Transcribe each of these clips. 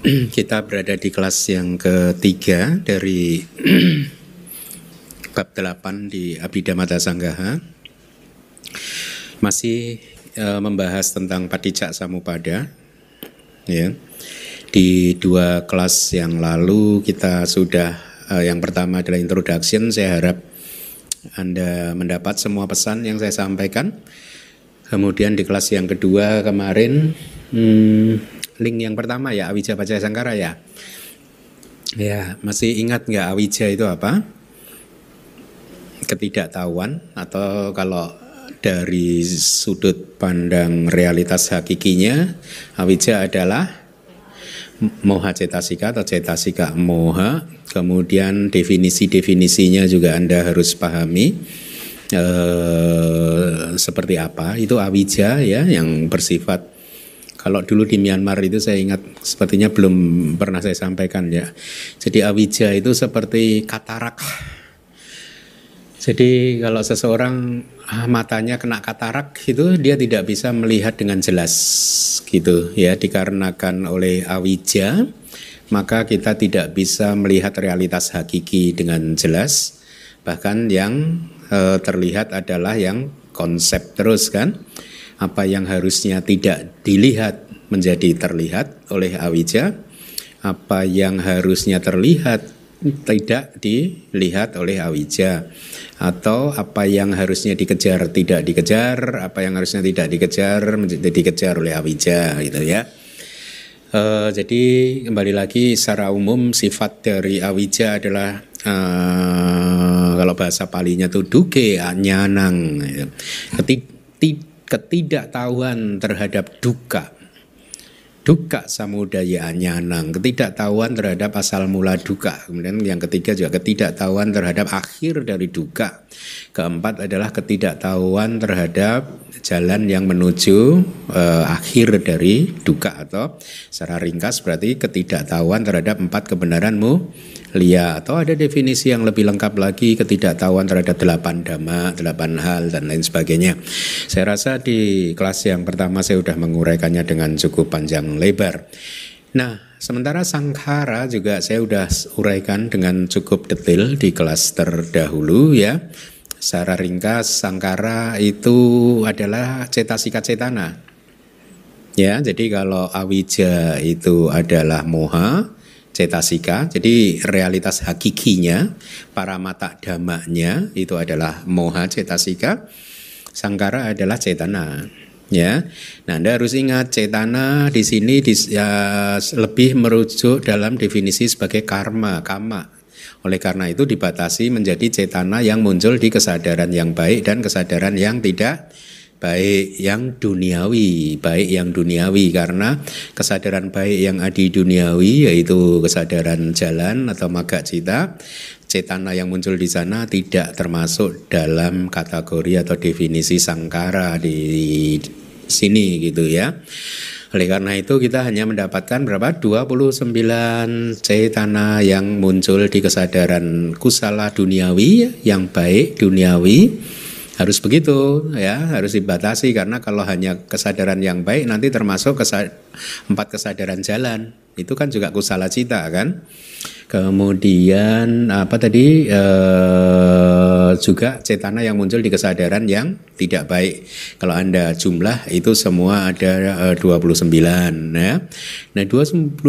Kita berada di kelas yang ketiga dari bab 8 di Abhidhamma Sanggaha. Masih membahas tentang Paticca Samuppada. Ya. Di dua kelas yang lalu kita sudah yang pertama adalah introduction. Saya harap Anda mendapat semua pesan yang saya sampaikan. Kemudian di kelas yang kedua kemarin link yang pertama ya, Awija Pacaya Sangkara ya. Ya, masih ingat nggak Awija itu apa? Ketidaktahuan, atau kalau dari sudut pandang realitas hakikinya, Awija adalah moha cetasika atau cetasika moha. Kemudian definisi-definisinya juga Anda harus pahami. Seperti apa itu awija ya, yang bersifat, kalau dulu di Myanmar itu saya ingat sepertinya belum pernah saya sampaikan ya. Jadi awija itu seperti katarak. Jadi kalau seseorang matanya kena katarak itu dia tidak bisa melihat dengan jelas gitu ya, dikarenakan oleh awija maka kita tidak bisa melihat realitas hakiki dengan jelas. Bahkan yang terlihat adalah yang konsep terus kan. Apa yang harusnya tidak dilihat menjadi terlihat oleh awija. Apa yang harusnya terlihat tidak dilihat oleh awija. Atau apa yang harusnya dikejar tidak dikejar. Apa yang harusnya tidak dikejar menjadi dikejar oleh awija gitu ya. Jadi kembali lagi secara umum sifat dari awija adalah kalau bahasa Palinya itu duke anyanang, ketidaktahuan terhadap duka samudaya anyanang, ketidaktahuan terhadap asal mula duka. Kemudian yang ketiga juga ketidaktahuan terhadap akhir dari duka. Keempat adalah ketidaktahuan terhadap jalan yang menuju akhir dari duka, atau secara ringkas berarti ketidaktahuan terhadap empat kebenaran mulia, atau ada definisi yang lebih lengkap lagi, ketidaktahuan terhadap 8 dhamma, 8 hal dan lain sebagainya. Saya rasa di kelas yang pertama saya sudah menguraikannya dengan cukup panjang lebar. Nah, sementara sangkara juga saya sudah uraikan dengan cukup detail di kelas terdahulu ya. Secara ringkas, sangkara itu adalah cetasika cetana. Ya, jadi kalau awija itu adalah moha cetasika, jadi realitas hakikinya, paramata dhammanya itu adalah moha cetasika. Sangkara adalah cetana. Ya, nah Anda harus ingat cetana di sini lebih merujuk dalam definisi sebagai karma, kama. Oleh karena itu dibatasi menjadi cetana yang muncul di kesadaran yang baik dan kesadaran yang tidak baik, yang duniawi, baik yang duniawi, karena kesadaran baik yang adi duniawi yaitu kesadaran jalan atau magga cita, cetana yang muncul di sana tidak termasuk dalam kategori atau definisi sangkara di sini gitu ya. Oleh karena itu kita hanya mendapatkan berapa? 29 cetana yang muncul di kesadaran kusala duniawi, yang baik duniawi. Harus begitu ya, harus dibatasi, karena kalau hanya kesadaran yang baik nanti termasuk 4 kesadaran jalan. Itu kan juga kusala cita kan. Kemudian apa tadi juga cetana yang muncul di kesadaran yang tidak baik. Kalau Anda jumlah itu semua ada 29 ya. Nah 29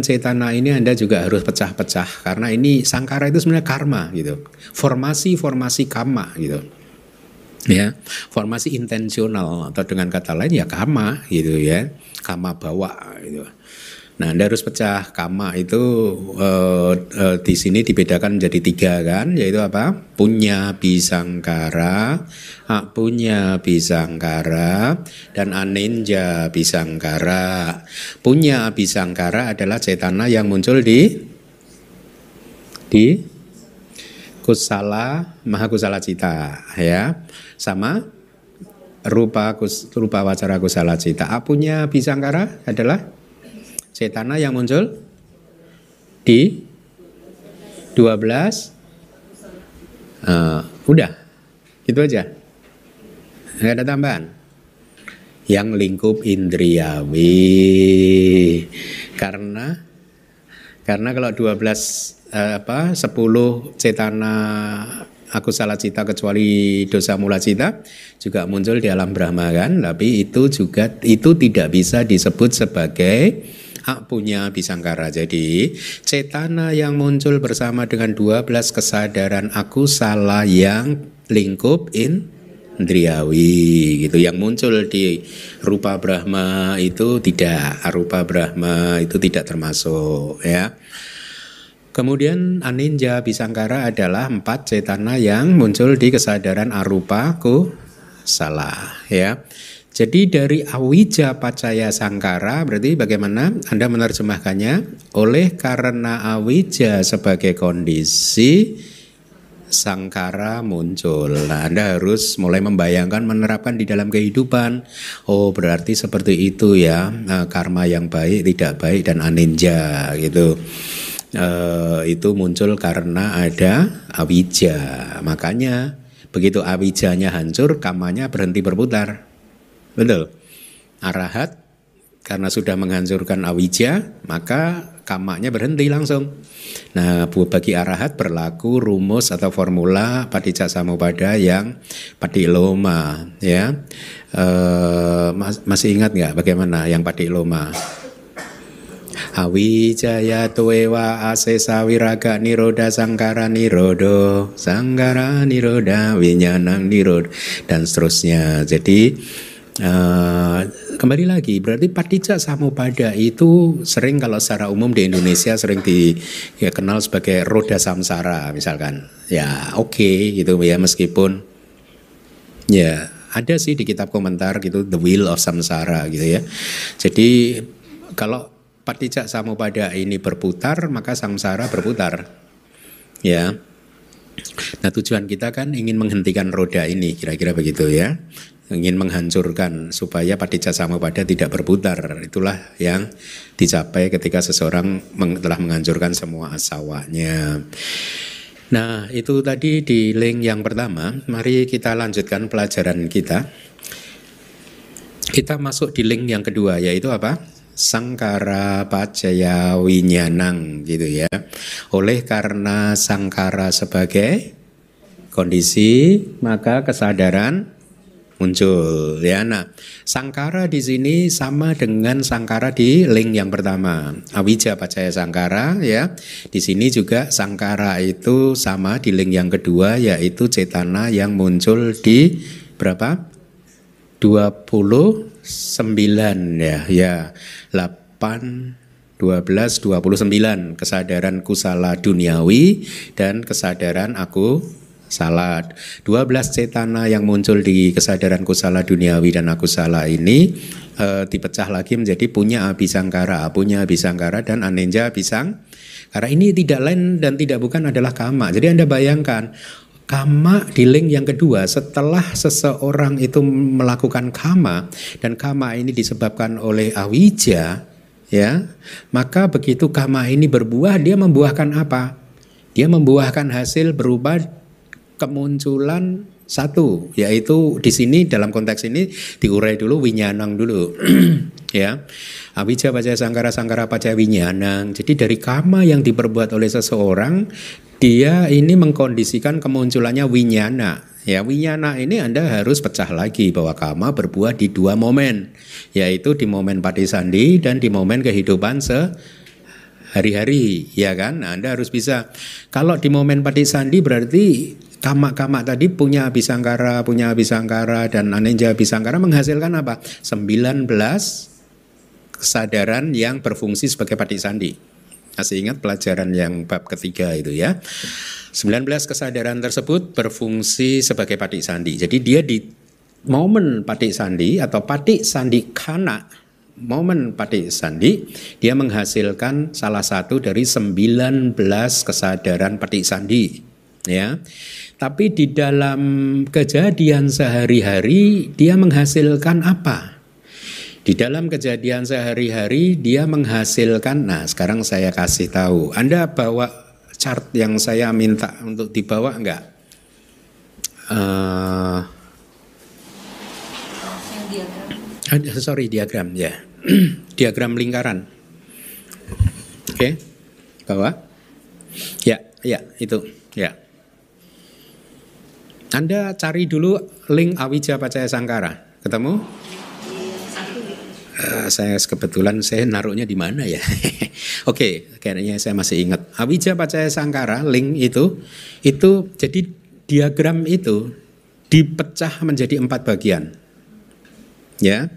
cetana ini Anda juga harus pecah-pecah, karena ini sangkara itu sebenarnya karma gitu. Formasi karma gitu. Ya, formasi intensional, atau dengan kata lain ya kama gitu ya, kama bawa gitu. Nah, Anda harus pecah. Kama itu di sini dibedakan menjadi 3 kan, yaitu apa? Punya bisangkara, punya bisangkara, dan aninja bisangkara. Punya bisangkara adalah cetana yang muncul di kusala, maha kusala cita ya, sama rupa wacara kusala cita. Apunya bisangkara adalah cetana yang muncul di 12. Udah gitu aja, nggak ada tambahan. Yang lingkup indriawi Karena kalau 10 cetana akusala cita kecuali dosa mula cita juga muncul di alam Brahma kan, tapi itu tidak bisa disebut sebagai hak punya Abhisangkara. Jadi cetana yang muncul bersama dengan 12 kesadaran akusala yang lingkup indriawi gitu, yang muncul di rupa Brahma itu tidak, arupa Brahma itu tidak termasuk ya. Kemudian aninja bisangkara adalah 4 cetana yang muncul di kesadaran arupa kusala ya. Jadi dari awija pacaya sangkara berarti bagaimana Anda menerjemahkannya? Oleh karena awija sebagai kondisi sangkara muncul. Nah, Anda harus mulai membayangkan, menerapkan di dalam kehidupan. Oh, berarti seperti itu ya, karma yang baik, tidak baik dan aninja gitu. Itu muncul karena ada awija. Makanya begitu awijanya hancur, kamanya berhenti berputar. Betul. Arahat karena sudah menghancurkan awija, maka kamanya berhenti langsung. Nah, bagi arahat berlaku rumus atau formula Paticcasamuppada yang patiloma ya. Masih ingat nggak bagaimana yang patiloma? Awijaya tuewa asesa wiraga niroda sangkara nirodo sangkara niroda winyanang nirod dan seterusnya. Jadi kembali lagi berarti Paticcasamuppada itu sering kalau secara umum di Indonesia sering dikenal sebagai roda samsara misalkan. Ya oke, gitu ya, meskipun ya ada sih di kitab komentar gitu The Wheel of Samsara gitu ya. Jadi kalau Paticcasamuppada ini berputar, maka samsara berputar. Ya. Nah, tujuan kita kan ingin menghentikan roda ini, kira-kira begitu ya. Ingin menghancurkan supaya Paticcasamuppada tidak berputar. Itulah yang dicapai ketika seseorang telah menghancurkan semua asawanya. Nah, itu tadi di link yang pertama. Mari kita lanjutkan pelajaran kita. Kita masuk di link yang kedua, yaitu apa? Sangkara pacaya winyanang gitu ya. Oleh karena sangkara sebagai kondisi, maka kesadaran muncul ya. Nah, sangkara di sini sama dengan sangkara di link yang pertama. Awija pacaya sangkara ya. Di sini juga sangkara itu sama di link yang kedua, yaitu cetana yang muncul di berapa? 29 ya 8 12 29 kesadaran kusala duniawi dan kesadaran aku salat. 12 cetana yang muncul di kesadaran kusala duniawi dan aku salah ini dipecah lagi menjadi punya abhisangkara dan aninja abhisangkara. Ini tidak lain dan tidak bukan adalah kama. Jadi Anda bayangkan kama di link yang kedua, setelah seseorang itu melakukan kama dan kama ini disebabkan oleh awija ya, maka begitu kama ini berbuah, dia membuahkan apa? Dia membuahkan hasil berupa kemunculan satu, yaitu di sini dalam konteks ini diurai dulu winyanang dulu ya. Awija pacaya sangkara sangkara pacaya winyanang. Jadi dari kama yang diperbuat oleh seseorang, dia ini mengkondisikan kemunculannya winyana. Ya, winyana ini Anda harus pecah lagi bahwa kama berbuah di 2 momen, yaitu di momen patisandi dan di momen kehidupan sehari-hari, ya kan? Nah, Anda harus bisa. Kalau di momen patisandi berarti kama-kama tadi punya abhisangkara dan aninja abhisangkara menghasilkan apa? 19 kesadaran yang berfungsi sebagai patisandi. Masih ingat pelajaran yang bab ketiga itu ya. 19 kesadaran tersebut berfungsi sebagai patisandi. Jadi dia di momen patisandi atau patisandikana, momen patisandi, dia menghasilkan salah satu dari 19 kesadaran patisandi ya. Tapi di dalam kejadian sehari-hari dia menghasilkan apa? Di dalam kejadian sehari-hari dia menghasilkan, nah sekarang saya kasih tahu. Anda bawa chart yang saya minta untuk dibawa enggak? Diagram ya. Diagram lingkaran. Oke. Bawah. Ya, itu. Ya. Anda cari dulu link Awija Pacaya Sangkara. Ketemu? Saya kebetulan naruhnya di mana ya? Oke, kayaknya saya masih ingat. Awija Pacaya Sangkara, link itu jadi diagram itu dipecah menjadi 4 bagian. Ya.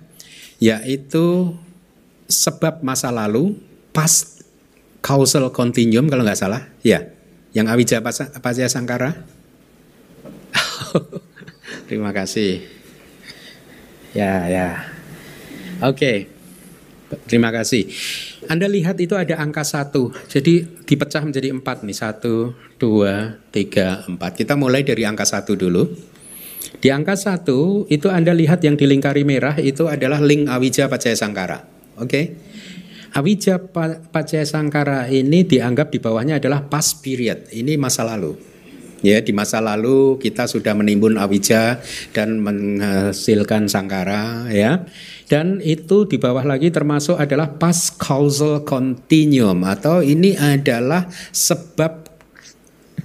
Yaitu sebab masa lalu, past causal continuum kalau nggak salah. Ya. Yang Awija Pacaya Sangkara. Terima kasih. Ya. Oke. Terima kasih. Anda lihat itu ada angka 1. Jadi dipecah menjadi 4 nih. 1, 2, 3, 4. Kita mulai dari angka 1 dulu. Di angka 1 itu Anda lihat yang dilingkari merah itu adalah link Awija Pacaya Sangkara. Oke. Awija Pacaya Sangkara ini dianggap di bawahnya adalah past period. Ini masa lalu. Ya, di masa lalu kita sudah menimbun awija dan menghasilkan sangkara, ya. Dan itu di bawah lagi termasuk adalah past causal continuum, atau ini adalah sebab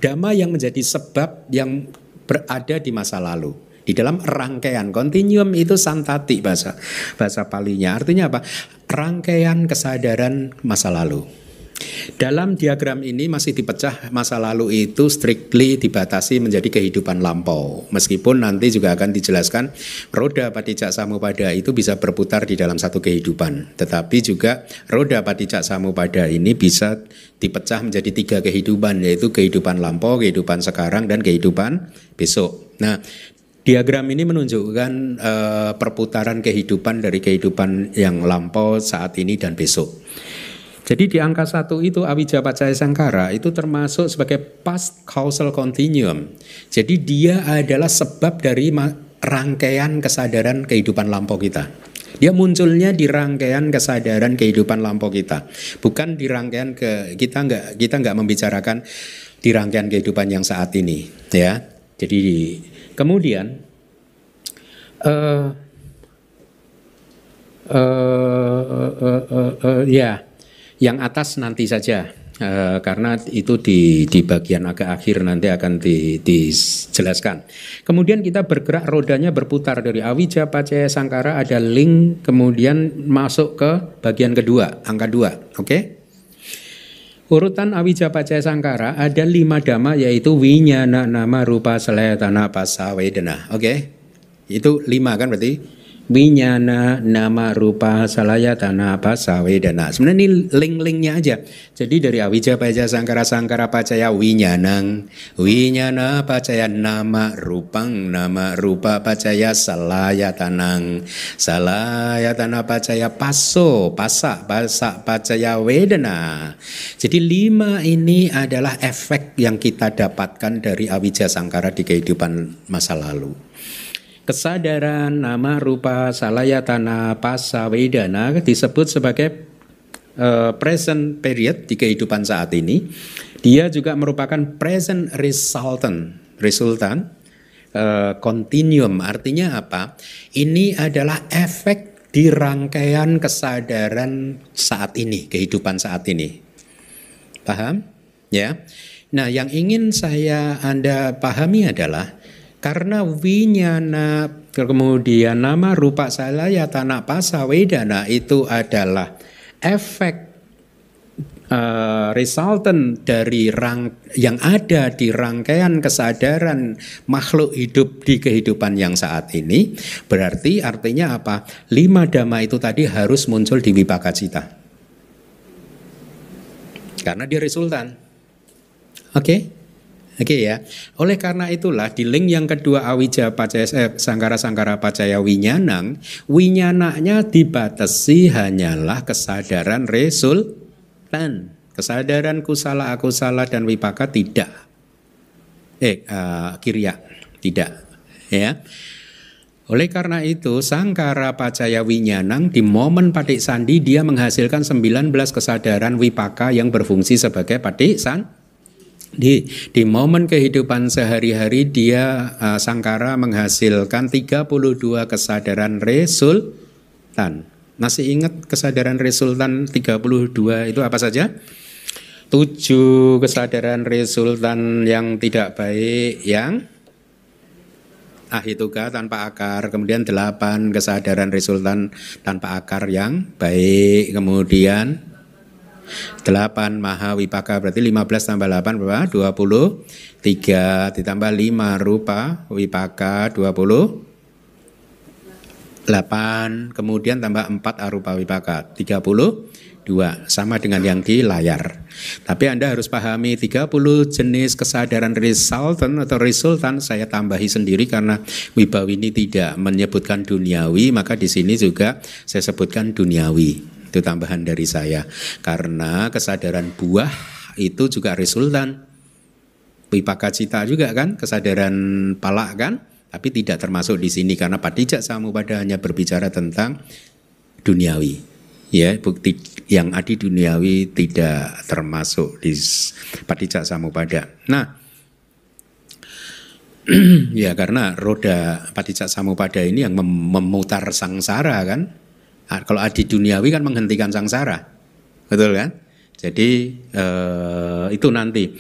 dhamma yang menjadi sebab yang berada di masa lalu. Di dalam rangkaian continuum itu santati bahasa Palinya. Artinya apa? Rangkaian kesadaran masa lalu. Dalam diagram ini masih dipecah masa lalu itu strictly dibatasi menjadi kehidupan lampau. Meskipun nanti juga akan dijelaskan roda paticaksamuppada itu bisa berputar di dalam satu kehidupan. Tetapi juga roda paticaksamuppada ini bisa dipecah menjadi 3 kehidupan, yaitu kehidupan lampau, kehidupan sekarang, dan kehidupan besok. Nah, diagram ini menunjukkan perputaran kehidupan dari kehidupan yang lampau, saat ini, dan besok. Jadi di angka 1 itu Awija Pacaya Sangkara itu termasuk sebagai past causal continuum. Jadi dia adalah sebab dari rangkaian kesadaran kehidupan lampau kita. Dia munculnya di rangkaian kesadaran kehidupan lampau kita, bukan di rangkaian kita nggak membicarakan di rangkaian kehidupan yang saat ini, ya. Jadi kemudian yang atas nanti saja, karena itu di bagian agak akhir nanti akan dijelaskan. Kemudian kita bergerak, rodanya berputar dari Awija Pacaya Sangkara, ada link, kemudian masuk ke bagian kedua, angka 2. Oke? Urutan Awija Pacaya Sangkara ada 5 dhamma, yaitu winyana, nama, rupa, salayatana, passa, vedana. Oke? Itu 5 kan berarti? Winyana, nama, rupa, salayatana, passa, vedana. Sebenarnya ini link-linknya aja. Jadi dari Awija Pacaya Sangkara, Sangkara Pacaya Winyanang, Winyana Pacaya nama rupang, nama rupa Pacaya salayatanang, salayatana Pacaya passo, passa Pacaya vedana. Jadi 5 ini adalah efek yang kita dapatkan dari Awija Sangkara di kehidupan masa lalu. Kesadaran, nama, rupa, salayatana, passa, vedana disebut sebagai present period di kehidupan saat ini. Dia juga merupakan present resultant continuum. Artinya apa? Ini adalah efek di rangkaian kesadaran saat ini, kehidupan saat ini. Paham? Ya. Nah, yang ingin Anda pahami adalah karena winyana, kemudian nama, rupa, salayatana, passa, vedana itu adalah efek resultant dari yang ada di rangkaian kesadaran makhluk hidup di kehidupan yang saat ini. Berarti artinya apa? 5 dhamma itu tadi harus muncul di vipaka cita, karena dia resultan. Oke? Oke ya. Oleh karena itulah di link yang kedua Awija Pacaya Sangkara Pacaya Winyanang, winyananya dibatasi hanyalah kesadaran resultan. Kesadaran kusala, akusala, dan vipaka tidak. Kirya tidak, ya. Oleh karena itu Sangkara Pacaya Winyanang di momen patik sandi dia menghasilkan 19 kesadaran vipaka yang berfungsi sebagai patik sandi. Di momen kehidupan sehari-hari dia Sangkara menghasilkan 32 kesadaran resultan. Masih ingat kesadaran resultan 32 itu apa saja? 7 kesadaran resultan yang tidak baik yang ahituka tanpa akar, kemudian 8 kesadaran resultan tanpa akar yang baik, kemudian 8 maha wipaka, berarti 15 tambah 8 berapa? 23, ditambah 5 rupa wipaka 28, kemudian tambah 4 arupa wipaka 32, sama dengan yang di layar. Tapi Anda harus pahami 30 jenis kesadaran resultan atau resultan saya tambahi sendiri karena Wibawa ini tidak menyebutkan duniawi, maka di sini juga saya sebutkan duniawi. Itu tambahan dari saya. Karena kesadaran buah itu juga resultan. Wipaka cita juga kan, kesadaran palak kan, tapi tidak termasuk di sini karena Patijak Samupada hanya berbicara tentang duniawi. Ya, bukti yang adi duniawi tidak termasuk di Patijak Samupada. Nah, ya karena roda Patijak Samupada ini yang memutar sangsara kan. Kalau adi duniawi kan menghentikan sangsara, betul kan? Jadi itu nanti.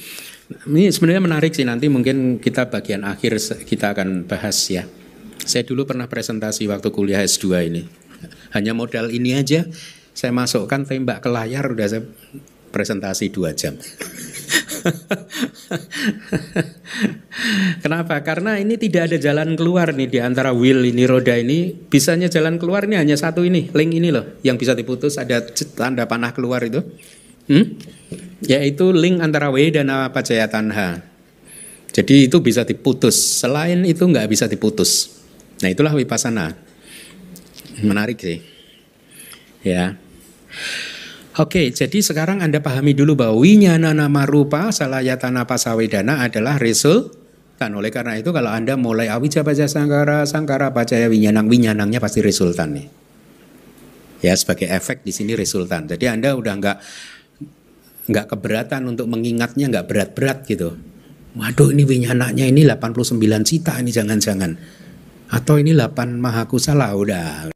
Ini sebenarnya menarik sih, nanti mungkin kita bagian akhir kita akan bahas ya. Saya dulu pernah presentasi waktu kuliah S2 ini. Hanya modal ini aja saya masukkan tembak ke layar udah saya presentasi 2 jam. Kenapa? Karena ini tidak ada jalan keluar nih di antara wheel ini, roda ini. Bisanya jalan keluar ini hanya satu ini, link ini loh yang bisa diputus, ada tanda panah keluar itu. Yaitu link antara W dan Apacaya Tanha. Jadi itu bisa diputus, selain itu nggak bisa diputus. Nah itulah Vipassana. Menarik sih. Ya. Oke, jadi sekarang Anda pahami dulu bahwa winyana nama rupa salayatana pasawedana adalah resultan. Oleh karena itu kalau Anda mulai awija baca sangkara, sangkara bacaya winyanang, winyanangnya pasti resultan nih. Ya, sebagai efek di sini resultan. Jadi Anda udah nggak keberatan untuk mengingatnya, nggak berat-berat gitu. Waduh, ini winyananya ini 89 cita ini jangan-jangan. Atau ini 8 mahakusala, udah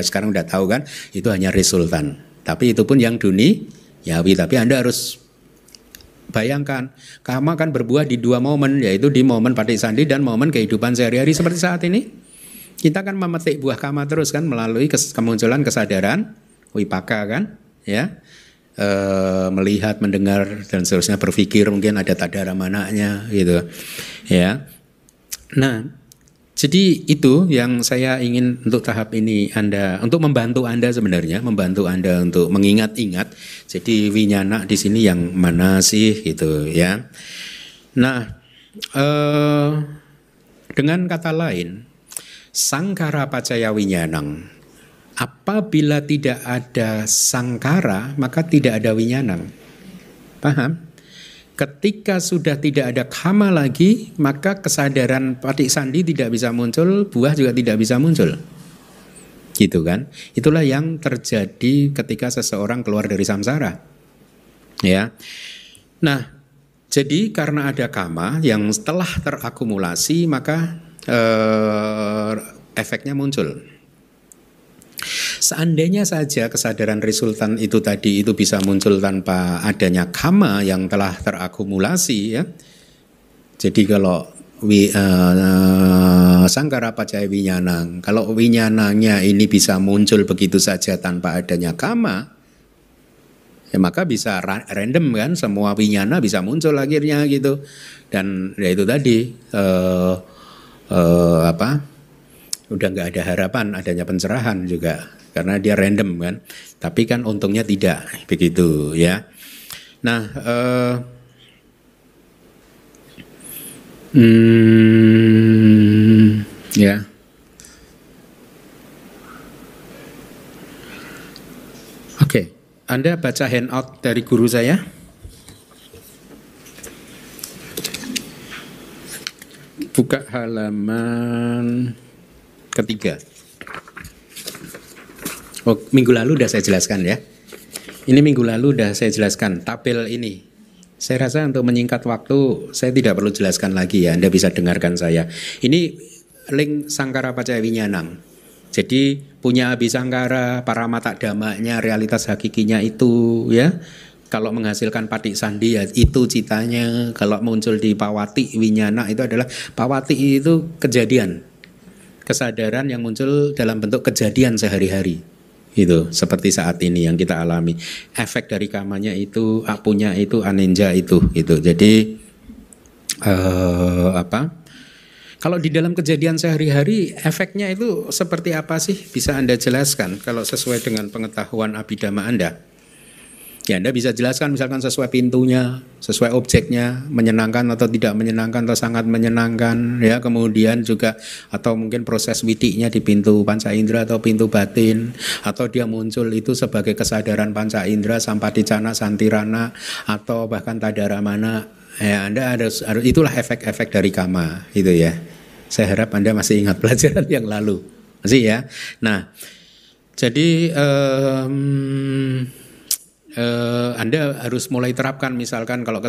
sekarang udah tahu kan, itu hanya resultan. Tapi itu pun yang duniawi. Tapi Anda harus bayangkan, karma kan berbuah di 2 momen, yaitu di momen patisandi dan momen kehidupan sehari-hari seperti saat ini. Kita kan memetik buah karma terus kan melalui kemunculan kesadaran wipaka kan, ya. Melihat, mendengar dan seterusnya, berpikir, mungkin ada tadara mananya gitu, ya. Nah, jadi itu yang saya ingin untuk tahap ini Anda, untuk membantu Anda sebenarnya, membantu Anda untuk mengingat-ingat. Jadi winyana di sini yang mana sih gitu ya. Nah, dengan kata lain, sangkara pacaya winyanang. Apabila tidak ada sangkara, maka tidak ada winyanang. Paham? Ketika sudah tidak ada kama lagi, maka kesadaran patisandi tidak bisa muncul, buah juga tidak bisa muncul. Gitu kan? Itulah yang terjadi ketika seseorang keluar dari samsara. Ya. Nah, jadi karena ada kama yang telah terakumulasi, maka efeknya muncul. Seandainya saja kesadaran resultan itu tadi itu bisa muncul tanpa adanya kama yang telah terakumulasi ya. Jadi kalau sangkara pacaya winyanang, kalau winyanangnya ini bisa muncul begitu saja tanpa adanya kama, ya maka bisa random kan, semua winyana bisa muncul akhirnya gitu. Dan ya itu tadi udah nggak ada harapan adanya pencerahan juga. Karena dia random kan, tapi kan untungnya tidak begitu ya. Nah, ya. Oke, Anda baca handout dari guru saya. Buka halaman ketiga. Oh, minggu lalu udah saya jelaskan ya. Ini minggu lalu udah saya jelaskan tabel ini. Saya rasa untuk menyingkat waktu saya tidak perlu jelaskan lagi ya. Anda bisa dengarkan saya. Ini link sangkara pacaya winyanang. Jadi punya abisangkara, para mata damanya, realitas hakikinya itu ya. Kalau menghasilkan patik sandi ya itu citanya. Kalau muncul di pawati winyana itu adalah pawati itu kejadian, kesadaran yang muncul dalam bentuk kejadian sehari-hari. Itu seperti saat ini yang kita alami. Efek dari kamanya itu, apunya itu, anenja itu. Jadi kalau di dalam kejadian sehari-hari efeknya itu seperti apa sih? Bisa Anda jelaskan kalau sesuai dengan pengetahuan abhidhamma Anda? Ya, Anda bisa jelaskan misalkan sesuai pintunya, sesuai objeknya, menyenangkan atau tidak menyenangkan atau sangat menyenangkan, ya. Kemudian juga atau mungkin proses witiknya di pintu panca indera atau pintu batin, atau dia muncul itu sebagai kesadaran panca indera, sampaticana, santirana, atau bahkan tadaramana. Ya, Anda harus itulah efek-efek dari kama itu ya. Saya harap Anda masih ingat pelajaran yang lalu. Masih ya. Nah, jadi Anda harus mulai terapkan misalkan kalau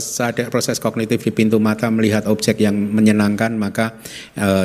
proses kognitif di pintu mata melihat objek yang menyenangkan, maka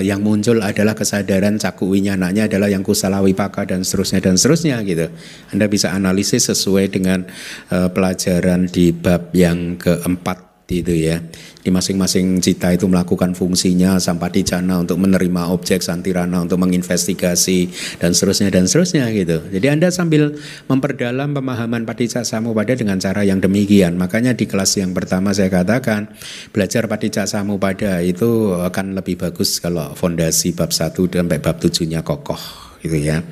yang muncul adalah kesadaran caku winyananya adalah yang kusala wipaka dan seterusnya gitu. Anda bisa analisis sesuai dengan pelajaran di bab yang keempat itu ya. Di masing-masing cita itu melakukan fungsinya, sampaticana untuk menerima objek, santirana untuk menginvestigasi dan seterusnya gitu. Jadi Anda sambil memperdalam pemahaman paticcasamuppada dengan cara yang demikian. Makanya di kelas yang pertama saya katakan belajar paticcasamuppada itu akan lebih bagus kalau fondasi bab 1 sampai bab 7-nya kokoh gitu ya.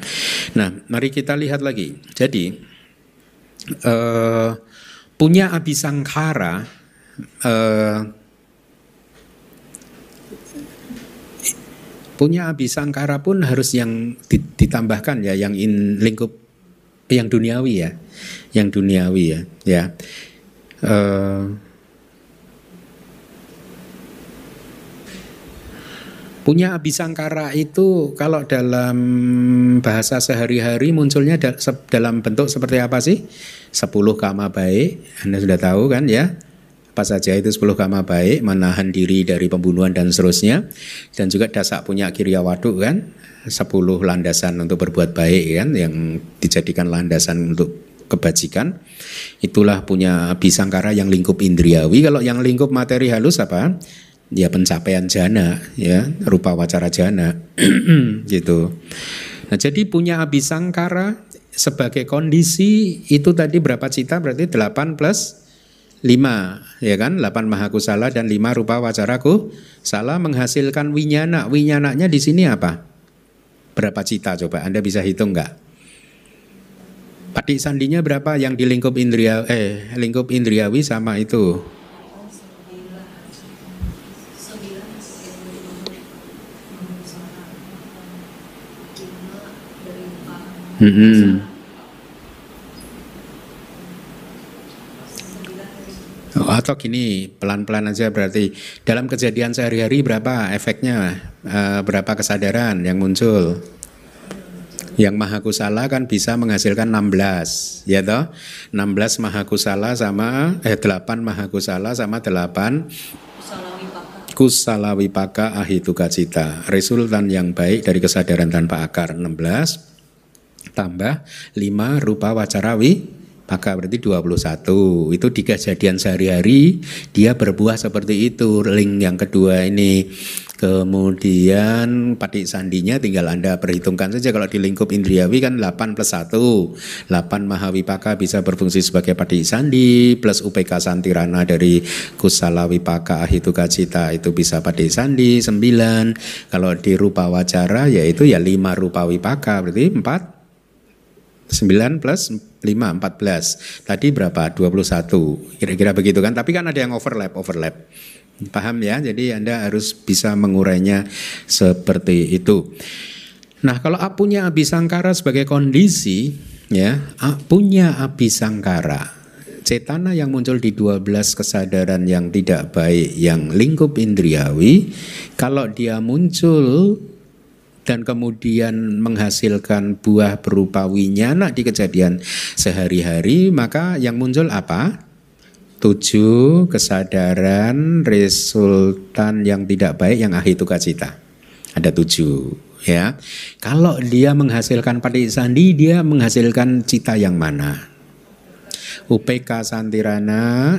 Nah, mari kita lihat lagi. Jadi punya abhisangkhara punya abhisangkara pun harus yang ditambahkan ya, yang lingkup yang duniawi ya, punya abhisangkara itu kalau dalam bahasa sehari-hari munculnya dalam bentuk seperti apa sih? 10 kama baik, Anda sudah tahu kan ya? Apa saja itu 10 kama baik, menahan diri dari pembunuhan dan seterusnya. Dan juga dasak punya kirya waduk kan, 10 landasan untuk berbuat baik kan, yang dijadikan landasan untuk kebajikan. Itulah punya abhisangkara yang lingkup indriawi. Kalau yang lingkup materi halus apa? Ya pencapaian jana ya, rupa wacara jana gitu. Nah, jadi punya abhisangkara sebagai kondisi itu tadi berapa cita? Berarti 8 plus 5 ya kan, 8 mahakusala dan 5 rupa wacara kusala menghasilkan winyana. Winyananya di sini apa? Berapa cita coba? Anda bisa hitung enggak? Patik sandinya berapa yang di lingkup lingkup indriawi sama itu? Atau gini, pelan-pelan aja berarti dalam kejadian sehari-hari berapa efeknya, berapa kesadaran yang muncul? Yang mahakusala kan bisa menghasilkan 16 ya toh, 16 mahakusala sama 8 mahakusala sama 8 kusala wipaka ahituka cita, resultan yang baik dari kesadaran tanpa akar. 16 tambah 5 rupa wacara maka berarti 21. Itu di kejadian sehari-hari dia berbuah seperti itu. Link yang kedua ini. Kemudian patik sandinya tinggal Anda perhitungkan saja. Kalau di lingkup indriawi kan 8 plus 1. 8 mahawipaka bisa berfungsi sebagai patik sandi, plus UPK santirana dari kusala wipaka ahituka cita itu bisa patik sandi 9. Kalau di rupa wacara yaitu ya 5 rupa wipaka berarti 4. 9 plus 5, 14. Tadi berapa? 21. Kira-kira begitu kan? Tapi kan ada yang overlap. Paham ya? Jadi Anda harus bisa mengurainya seperti itu. Nah, kalau punya abhisangkara sebagai kondisi, ya, punya abhisangkara, cetana yang muncul di 12 kesadaran yang tidak baik, yang lingkup indriawi, kalau dia muncul dan kemudian menghasilkan buah berupa winyana di kejadian sehari-hari, maka yang muncul apa? 7 kesadaran resultan yang tidak baik yang ahituka cita. Ada 7 ya. Kalau dia menghasilkan patik sandi, dia menghasilkan cita yang mana? UPK Santirana,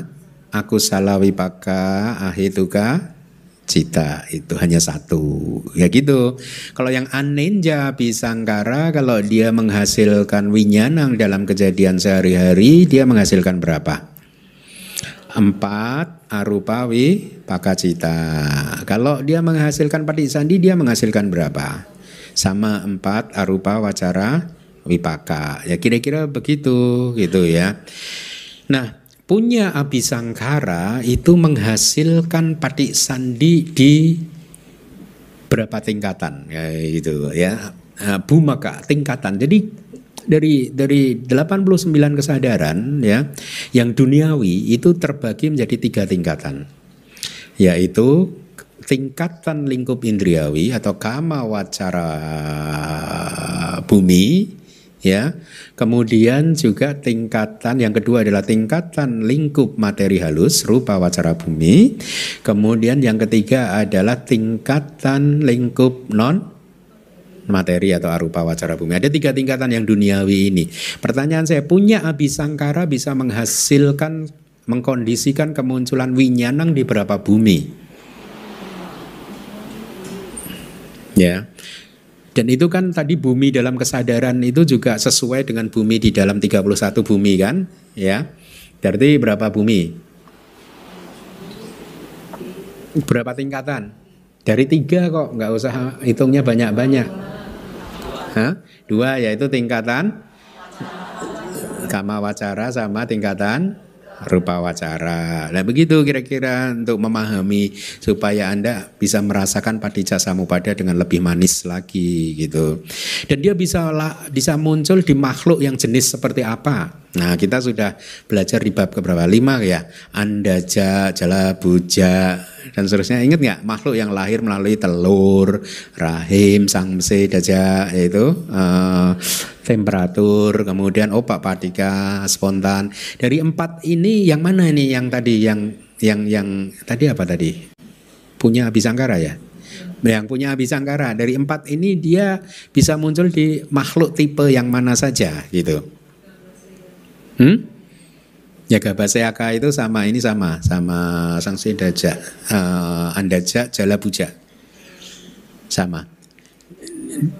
aku salah wipaka, ahituka cita, itu hanya satu. Ya gitu. Kalau yang anenja bisangkara, kalau dia menghasilkan winyanang dalam kejadian sehari-hari, dia menghasilkan berapa? 4 arupa wipakacita. Kalau dia menghasilkan patisandi, dia menghasilkan berapa? Sama 4 arupa wacara wipaka. Ya kira-kira begitu gitu ya. Nah, punya abhisangkara itu menghasilkan patisandi di berapa tingkatan ya gitu ya. Bhumaka tingkatan. Jadi dari 89 kesadaran ya yang duniawi itu terbagi menjadi 3 tingkatan. Yaitu tingkatan lingkup indriawi atau kama wacara bumi ya. Kemudian juga tingkatan yang kedua adalah tingkatan lingkup materi halus rupa wacara bumi. Kemudian yang ketiga adalah tingkatan lingkup non materi atau arupa wacara bumi. Ada 3 tingkatan yang duniawi ini. Pertanyaan saya, punya abhisangkara bisa menghasilkan, mengkondisikan kemunculan winyanang di berapa bumi? Ya. Dan itu kan tadi bumi dalam kesadaran itu juga sesuai dengan bumi di dalam 31 bumi kan? Ya. Berarti berapa bumi? Berapa tingkatan? Dari 3 kok, nggak usah hitungnya banyak-banyak. 2 yaitu tingkatan kama wacara sama tingkatan rupa wacara. Nah begitu kira-kira untuk memahami supaya Anda bisa merasakan paticca samuppada dengan lebih manis lagi gitu. Dan dia bisa muncul di makhluk yang jenis seperti apa. Nah kita sudah belajar di bab keberapa? 5 ya. Andaja, Jalabuja dan seterusnya. Ingat nggak makhluk yang lahir melalui telur, rahim, sangse, daja, yaitu temperatur, kemudian opak patika, spontan. Dari 4 ini yang mana ini yang tadi yang tadi apa tadi? Punya abhisangkara ya? Yang punya abhisangkara dari 4 ini dia bisa muncul di makhluk tipe yang mana saja gitu. Ya Gabasayaka itu sama sangse daja, andaja, jalabuja. Sama.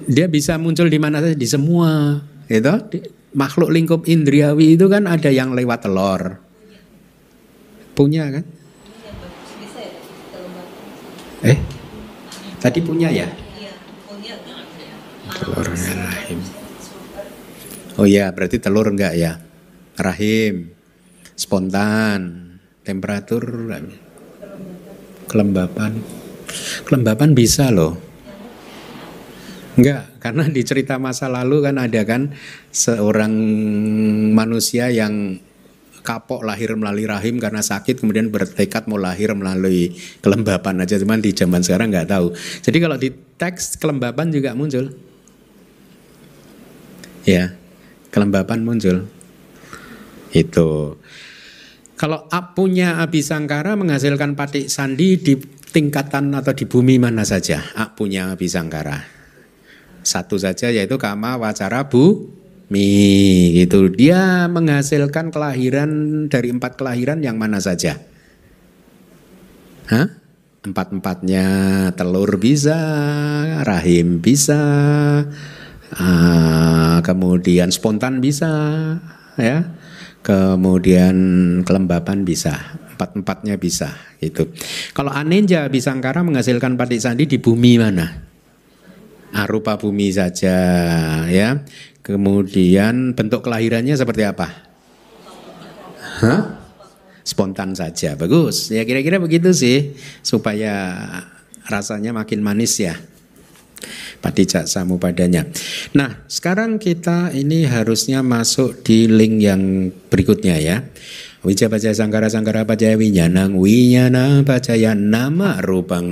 Dia bisa muncul di mana saja, di semua, gitu. Makhluk lingkup indriawi itu kan ada yang lewat telur. Punya kan? Tadi punya ya? Telurnya rahim. Oh iya, berarti telur enggak ya? Rahim, spontan, temperatur, kelembapan bisa loh. Enggak, karena di cerita masa lalu kan ada kan seorang manusia yang kapok lahir melalui rahim karena sakit, kemudian bertekad mau lahir melalui kelembapan aja, cuman di zaman sekarang nggak tahu. Jadi kalau di teks kelembapan juga muncul, ya kelembapan muncul. Itu kalau punya abhisangkara menghasilkan patik sandi di tingkatan atau di bumi mana saja. Punya abhisangkara satu saja yaitu kama wacara bumi gitu. Dia menghasilkan kelahiran dari 4 kelahiran yang mana saja? 4-4-nya telur bisa, rahim bisa, kemudian spontan bisa, ya. Kemudian kelembapan bisa, 4-4-nya bisa gitu. Kalau anenja abhisangkara menghasilkan patik sandi di bumi mana? Arupa bumi saja ya. Kemudian bentuk kelahirannya seperti apa? Spontan saja. Bagus. Ya kira-kira begitu sih supaya rasanya makin manis ya. Paticca samupadanya. Nah, sekarang kita ini harusnya masuk di link yang berikutnya ya. Wija pacaya sangkara pacaya winyanang, winyana pacaya nama rupa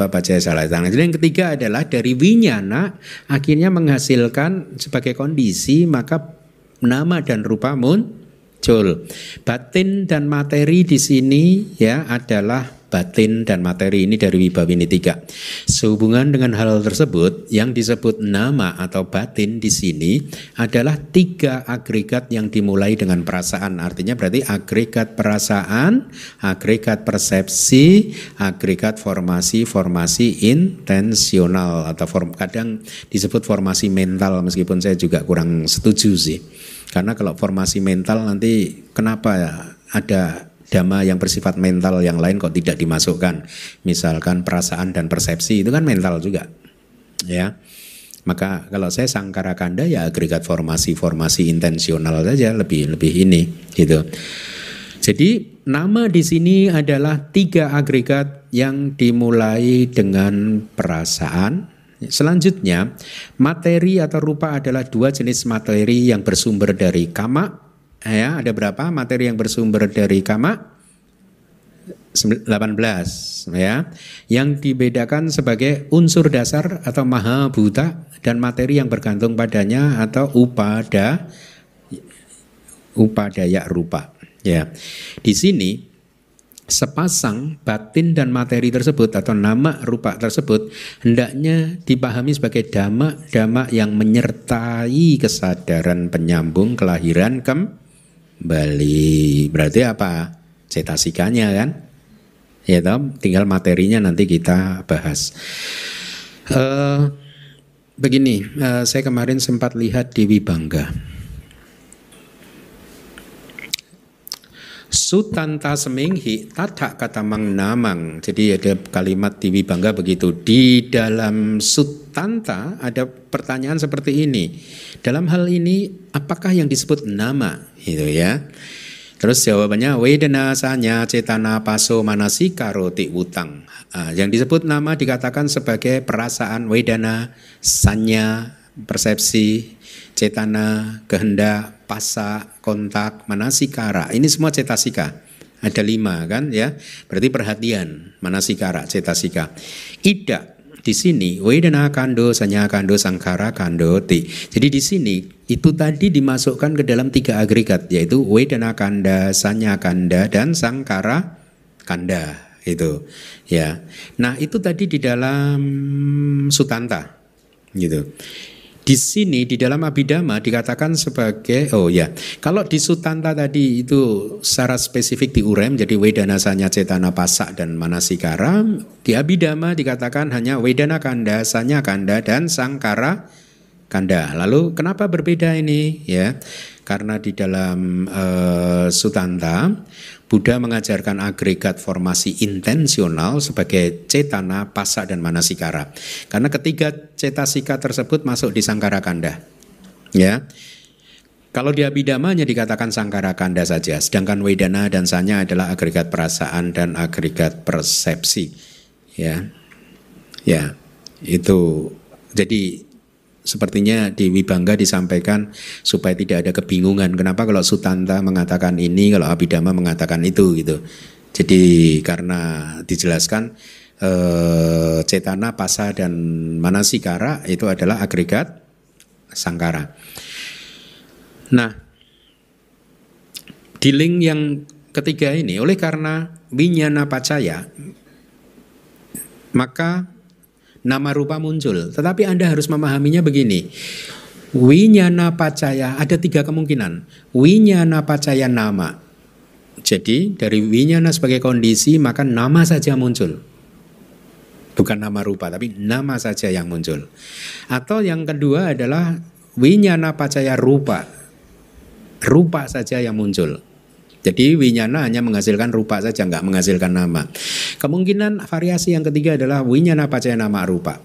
pacaya salatang. Jadi yang ketiga adalah dari winyana akhirnya menghasilkan sebagai kondisi maka nama dan rupa muncul. Batin dan materi di sini ya adalah batin, dan materi. Ini dari Wibawini 3. Sehubungan dengan hal tersebut, yang disebut nama atau batin di sini adalah 3 agregat yang dimulai dengan perasaan. Artinya berarti agregat perasaan, agregat persepsi, agregat formasi intensional, atau kadang disebut formasi mental, meskipun saya juga kurang setuju sih. Karena kalau formasi mental nanti kenapa ada dhamma yang bersifat mental yang lain kok tidak dimasukkan? Misalkan perasaan dan persepsi itu kan mental juga, ya. Maka kalau saya sangkara kanda ya agregat formasi intensional saja, lebih ini gitu. Jadi nama di sini adalah 3 agregat yang dimulai dengan perasaan. Selanjutnya, materi atau rupa adalah 2 jenis materi yang bersumber dari kama. Ya, ada berapa materi yang bersumber dari kama? 18, ya. Yang dibedakan sebagai unsur dasar atau maha bhuta dan materi yang bergantung padanya atau upadaya rupa. Ya. Di sini sepasang batin dan materi tersebut atau nama rupa tersebut hendaknya dipahami sebagai dhamma yang menyertai kesadaran penyambung kelahiran kembali. Berarti apa? Cetasikanya kan? Ya toh, tinggal materinya nanti kita bahas. Begini, saya kemarin sempat lihat di Wibangga. Sutanta seminghi tathak katamang namang. Jadi ada kalimat di Wibangga begitu. Di dalam sutanta ada pertanyaan seperti ini. Dalam hal ini apakah yang disebut nama? Gitu ya. Terus jawabannya wedana sanya cetana paso manasika roti utang. Yang disebut nama dikatakan sebagai perasaan, wedana, sanya, persepsi, cetana, kehendak, pasa, kontak, manasikara. Ini semua cetasika. Ada 5 kan ya. Berarti perhatian, manasikara, cetasika. Ida di sini wedana kando, sanya kando, sangkara kando, ti. Jadi di sini itu tadi dimasukkan ke dalam 3 agregat, yaitu wedana kanda, sanya kanda, dan sangkara kanda. Itu ya. Nah itu tadi di dalam sutanta gitu. Di sini di dalam Abhidhamma dikatakan sebagai kalau di sutanta tadi itu secara spesifik diurai menjadi wedana sanya cetana pasa dan manasikara. Di Abhidhamma dikatakan hanya wedana kanda, sanya kanda, dan sangkara kanda. Lalu kenapa berbeda ini ya? Karena di dalam sutanta Buddha mengajarkan agregat formasi intensional sebagai cetana, pasa, dan manasikara. Karena ketiga cetasika tersebut masuk di sangkara kanda. Ya. Kalau di Abhidhammanya dikatakan sangkara kanda saja, sedangkan wedana dan sanya adalah agregat perasaan dan agregat persepsi. Ya. Ya. Itu jadi sepertinya di Wibangga disampaikan supaya tidak ada kebingungan. Kenapa kalau Sutanta mengatakan ini, kalau Abhidhamma mengatakan itu gitu. Jadi karena dijelaskan cetana, pasa, dan manasikara itu adalah agregat sangkara. Nah, di link yang ketiga ini, oleh karena winyana pacaya, maka nama rupa muncul. Tetapi Anda harus memahaminya begini. Winyana pacaya ada 3 kemungkinan. Winyana pacaya nama. Jadi dari winyana sebagai kondisi maka nama saja muncul. Bukan nama rupa tapi nama saja yang muncul. Atau yang kedua adalah winyana pacaya rupa. Rupa saja yang muncul. Jadi winyana hanya menghasilkan rupa saja, enggak menghasilkan nama. Kemungkinan variasi yang ketiga adalah winyana pacaya nama rupa.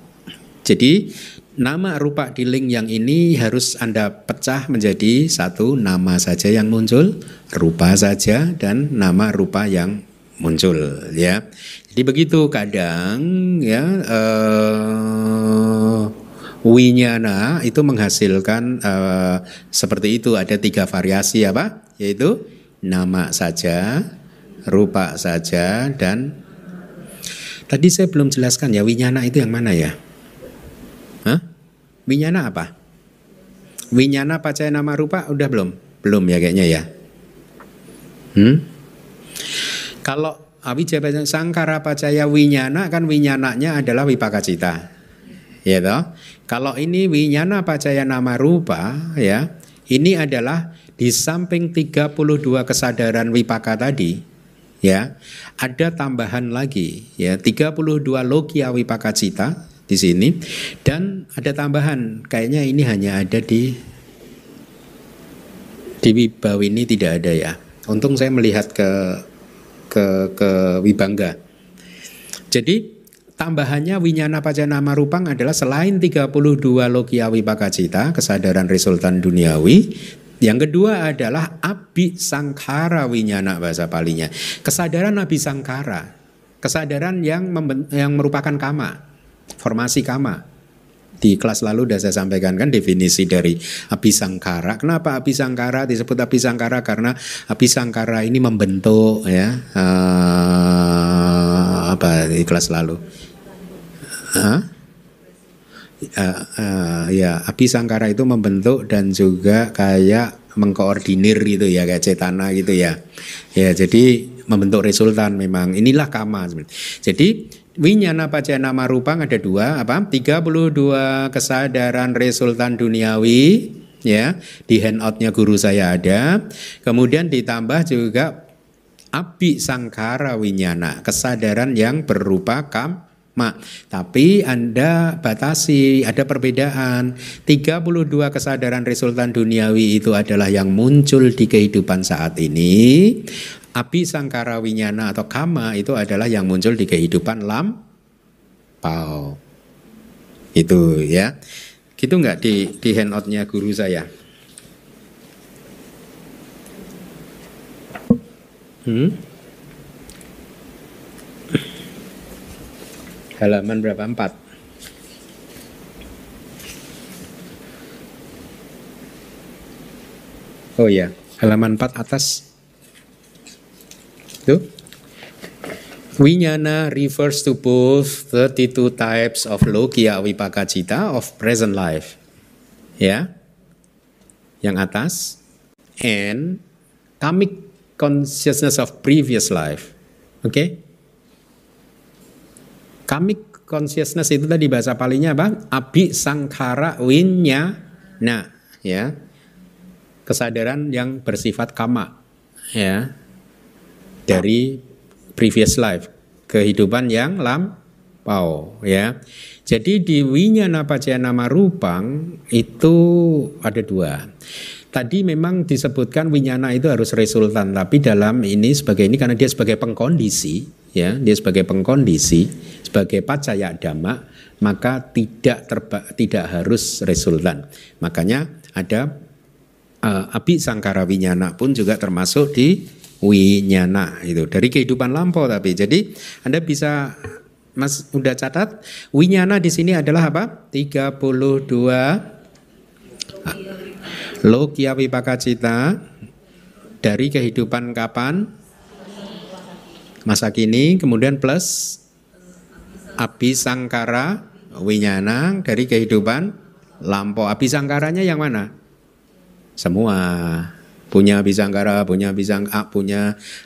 Jadi nama rupa di link yang ini harus Anda pecah menjadi 1 nama saja yang muncul, rupa saja, dan nama rupa yang muncul ya. Jadi begitu kadang ya winyana itu menghasilkan seperti itu, ada 3 variasi apa? Yaitu nama saja, rupa saja, dan tadi saya belum jelaskan ya winyana itu yang mana ya? Hah? Winyana apa? Winyana pacaya nama rupa udah belum? Belum ya kayaknya ya. Kalau Awicaya sangkara pacaya winyana, kan winyananya adalah wipaka cita. Ya toh? Kalau ini winyana pacaya nama rupa, ya, ini adalah di samping 32 kesadaran wipaka tadi, ya, ada tambahan lagi, ya, 32 lokia wipaka cita di sini, dan ada tambahan, kayaknya ini hanya ada di Wibawini, tidak ada ya. Untung saya melihat ke Wibangga. Jadi tambahannya winyana pacanama rupang adalah selain 32 lokia wipaka cita, kesadaran resultan duniawi, yang kedua adalah abhisangkara winyana, bahasa palinya. Kesadaran abhisangkara, kesadaran yang merupakan kama, formasi kama. Di kelas lalu sudah saya sampaikan kan definisi dari abhisangkara. Kenapa abhisangkara disebut abhisangkara? Karena abhisangkara ini membentuk, ya, apa di kelas lalu? Ya, abhisangkara itu membentuk dan juga kayak mengkoordinir gitu ya, kayak cetana gitu ya. Ya, jadi membentuk resultan memang. Inilah kama. Jadi winyana pacanama rupang ada dua, apa? 32 kesadaran resultan duniawi, ya. Di handoutnya guru saya ada. Kemudian ditambah juga abhisangkara winyana, kesadaran yang berupa kama. Tapi Anda batasi, ada perbedaan. 32 kesadaran resultan duniawi itu adalah yang muncul di kehidupan saat ini. Abhisangkara winyana atau kama itu adalah yang muncul di kehidupan lampau. Itu ya. Gitu nggak di handoutnya guru saya? Halaman berapa? 4. Oh ya, halaman 4 atas. Tuh. Winyana refers to both 32 types of lokia wipaka cita of present life. Ya. Yang atas. And kamic consciousness of previous life. Oke. Okay? Kamic consciousness itu tadi bahasa palinya apa? Abhisangkara winyana, ya. Kesadaran yang bersifat kama, ya. Dari previous life, kehidupan yang lampau, ya. Jadi di winyana pacanama rupang itu ada dua. Tadi memang disebutkan winyana itu harus resultan, tapi dalam ini sebagai ini karena dia sebagai pengkondisi, ya, dia sebagai pengkondisi, sebagai pacaya dhamma, maka tidak harus resultan. Makanya ada abhisangkara winyana pun juga termasuk di winyana itu dari kehidupan lampau. Tapi jadi Anda bisa, Mas udah catat, winyana di sini adalah apa? 32 lokia wipaka cita dari kehidupan kapan? Masa kini, kemudian plus abhisangkara winyana dari kehidupan lampau. Abhisangkaranya yang mana? Semua. Punya abhisangkara, punya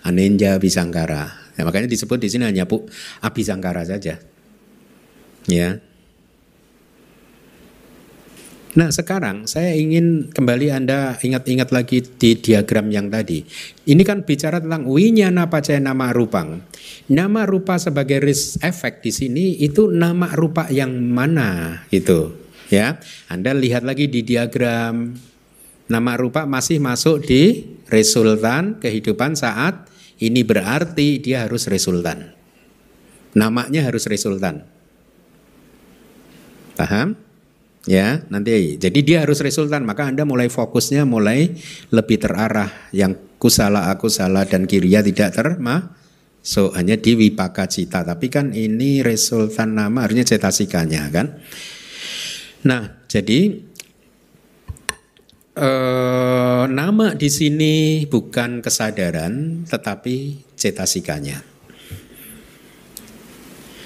anenja abhisangkara. Ya, makanya disebut di sini hanya abhisangkara saja. Ya. Nah, sekarang saya ingin kembali Anda ingat-ingat lagi di diagram yang tadi. Ini kan bicara tentang winyana pacanama rupang. Nama rupa sebagai efek di sini itu nama rupa yang mana gitu, ya. Anda lihat lagi di diagram. Nama rupa masih masuk di resultan kehidupan saat ini, berarti dia harus resultan. Namanya harus resultan. Paham? Ya, nanti jadi dia harus resultan, maka Anda mulai fokusnya mulai lebih terarah, yang kusala, akusala dan kiriya tidak termasuk, hanya di wipaka cita. Tapi kan ini resultan nama harusnya cetasikanya kan. Nah, jadi nama di sini bukan kesadaran tetapi cetasikanya.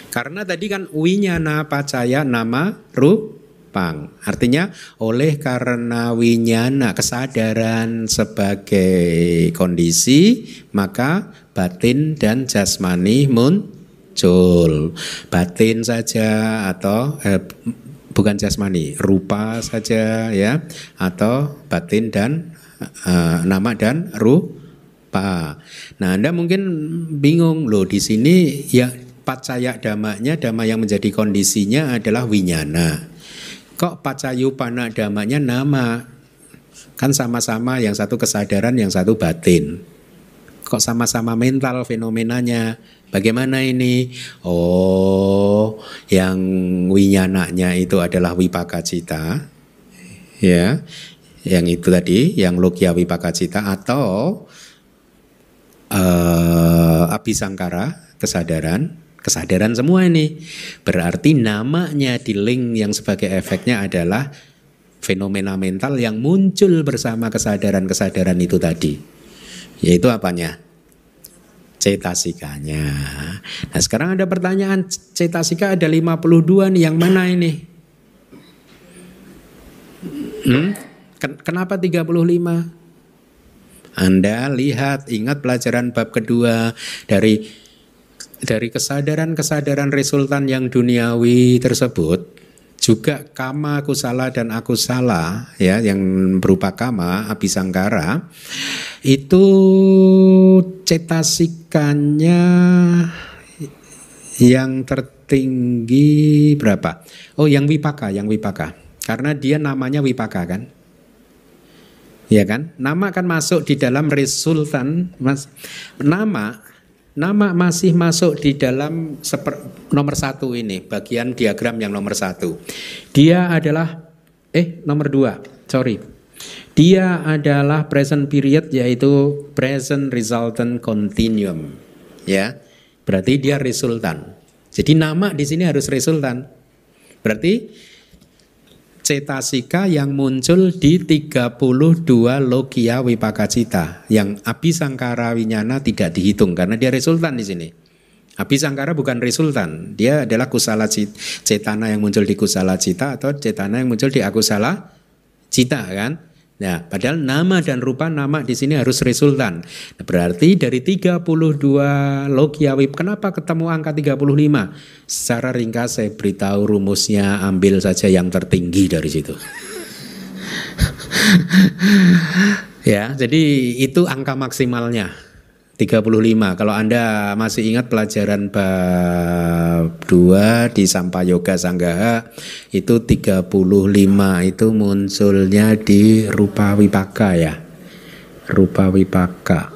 Karena tadi kan winyana pacaya nama rupang. Artinya oleh karena winyana kesadaran sebagai kondisi, maka batin dan jasmani muncul. Batin saja atau bukan jasmani, rupa saja ya, atau batin dan nama dan rupa. Nah, Anda mungkin bingung loh, di sini ya pacaya dhammanya, dhamma yang menjadi kondisinya adalah winyana. Kok pacayupana dhammanya nama? Kan sama-sama, yang satu kesadaran, yang satu batin. Kok sama-sama mental fenomenanya? Bagaimana ini? Oh, yang winyananya itu adalah wipaka cita. Ya. Yang itu tadi, yang lokya wipaka cita atau abhisangkara, kesadaran semua ini. Berarti namanya di link yang sebagai efeknya adalah fenomena mental yang muncul bersama kesadaran-kesadaran itu tadi. Yaitu apanya? Cetasikanya. Nah, sekarang ada pertanyaan, cetasika ada 52 nih, yang mana ini? Kenapa 35? Anda lihat, ingat pelajaran bab kedua dari kesadaran-kesadaran resultan yang duniawi tersebut, juga kama, kusala dan akusala ya, yang berupa kama, abhisangkara, itu cetasikanya yang tertinggi berapa? Oh, yang wipaka. Karena dia namanya wipaka kan? Ya kan? Nama kan masuk di dalam resultan, Nama masih masuk di dalam nomor 1 ini, bagian diagram yang nomor 1. Dia adalah nomor 2, sorry. Dia adalah present period, yaitu present resultant continuum. Ya. Berarti dia resultan. Jadi nama di sini harus resultan. Berarti cetasika yang muncul di 32 logia wipaka cita, yang abhisangkara winyana tidak dihitung karena dia resultan di sini. Abhisangkara bukan resultan, dia adalah kusala cetana yang muncul di kusala cita atau cetana yang muncul di akusala cita kan. Nah, padahal nama dan rupa nama di sini harus resultan. Nah, berarti dari 32 logia kenapa ketemu angka 35? Secara ringkas saya beritahu rumusnya, ambil saja yang tertinggi dari situ. Ya, jadi itu angka maksimalnya 35. Kalau Anda masih ingat pelajaran bab 2 di Sampayoga Sanggaha, itu 35 itu munculnya di rupa wipaka ya. Rupa wipaka,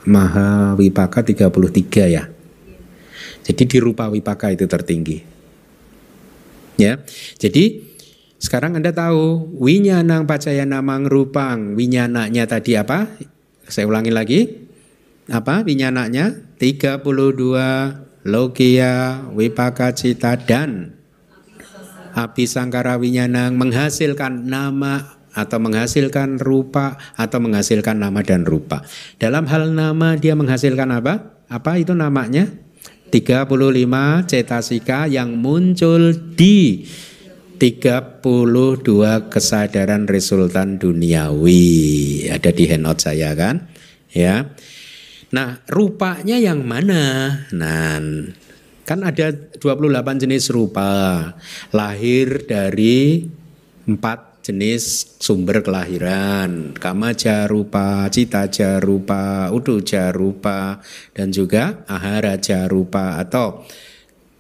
maha wipaka 33 ya. Jadi di rupa wipaka itu tertinggi. Ya. Jadi sekarang Anda tahu winyanang pacayanamang rupang, winyananya tadi apa? Saya ulangi lagi. Apa winyananya? 32 logia wipaka cita dan abhisangkara winyanang menghasilkan nama atau menghasilkan rupa atau menghasilkan nama dan rupa. Dalam hal nama dia menghasilkan apa? Apa itu namanya? 35 cetasika yang muncul di 32 kesadaran resultan duniawi. Ada di handout saya kan? Ya. Nah, rupanya yang mana? Nah, kan ada 28 jenis rupa. Lahir dari 4 jenis sumber kelahiran. Kama jarupa, cita jarupa, udu jarupa, dan juga ahara jarupa atau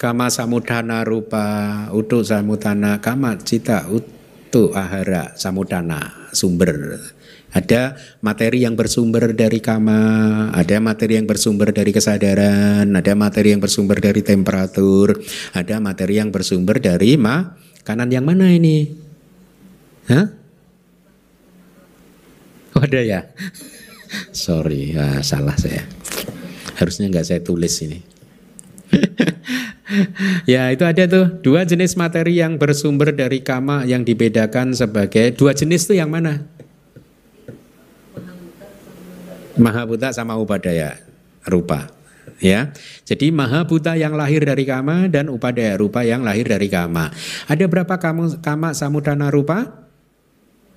kama samudana rupa, udu samudana, kama cita, udu ahara samudana, sumber. Ada materi yang bersumber dari kama, ada materi yang bersumber dari kesadaran, ada materi yang bersumber dari temperatur, ada materi yang bersumber dari makanan yang mana ini? Hah? Oh, ada ya? Sorry, salah saya. Harusnya nggak saya tulis ini. Ya, itu ada tuh 2 jenis materi yang bersumber dari kama yang dibedakan sebagai 2 jenis tuh yang mana? Mahabhuta sama upadaya rupa. Ya, jadi maha buta yang lahir dari kama dan upadaya rupa yang lahir dari kama. Ada berapa kama samudana rupa?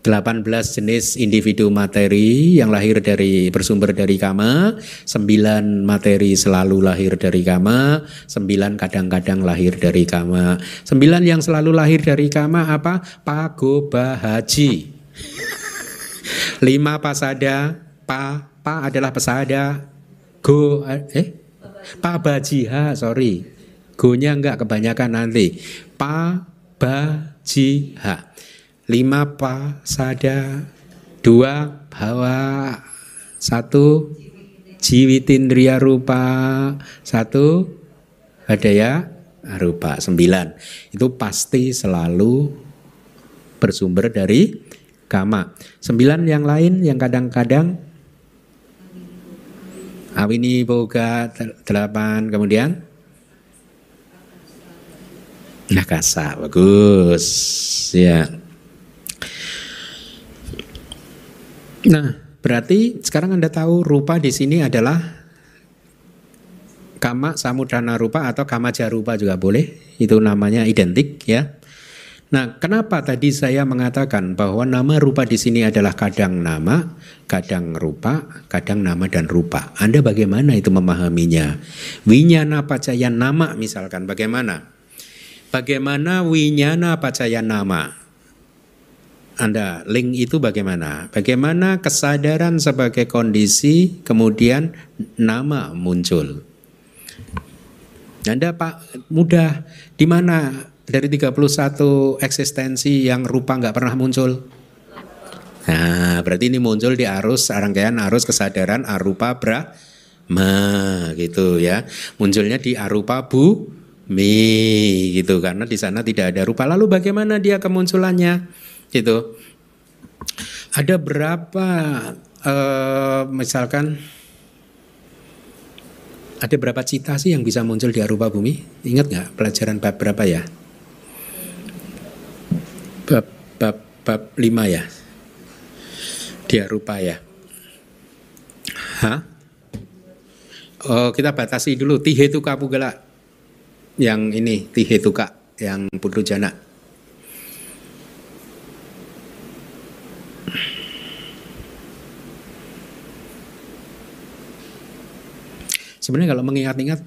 18 jenis individu materi yang lahir dari bersumber dari kama, 9 materi selalu lahir dari kama, 9 kadang-kadang lahir dari kama. 9 yang selalu lahir dari kama apa? Pagobahaji. 5 pasada, pa adalah pasada, pabajiha, sorry. Go-nya enggak kebanyakan nanti. Pabajiha. 5 pasada, 2 bhawa, 1 jiwitindriya rupa, 1 hadaya rupa, 9. Itu pasti selalu bersumber dari kama. 9 yang lain yang kadang-kadang awini boga 8, kemudian nakasa, bagus ya. Nah, berarti sekarang Anda tahu rupa di sini adalah kama samudana rupa atau kama jarupa juga boleh. Itu namanya identik ya. Nah, kenapa tadi saya mengatakan bahwa nama rupa di sini adalah kadang nama, kadang rupa, kadang nama dan rupa. Anda bagaimana itu memahaminya? Winyana pacaya nama misalkan bagaimana? Bagaimana winyana pacaya nama? Anda link itu bagaimana? Bagaimana kesadaran sebagai kondisi kemudian nama muncul? Anda Pak mudah di mana dari 31 eksistensi yang rupa nggak pernah muncul? Nah, berarti ini muncul di arus rangkaian arus kesadaran arupa brahma gitu ya. Munculnya di arupa bumi gitu karena di sana tidak ada rupa. Lalu bagaimana dia kemunculannya? Itu ada berapa misalkan ada berapa cita sih yang bisa muncul di arupa bumi? Ingat nggak pelajaran bab berapa ya? Bab 5 ya, di arupa ya. Kita batasi dulu tihetuka pugala yang ini, tihetuka yang putrujana. Sebenarnya kalau mengingat-ingat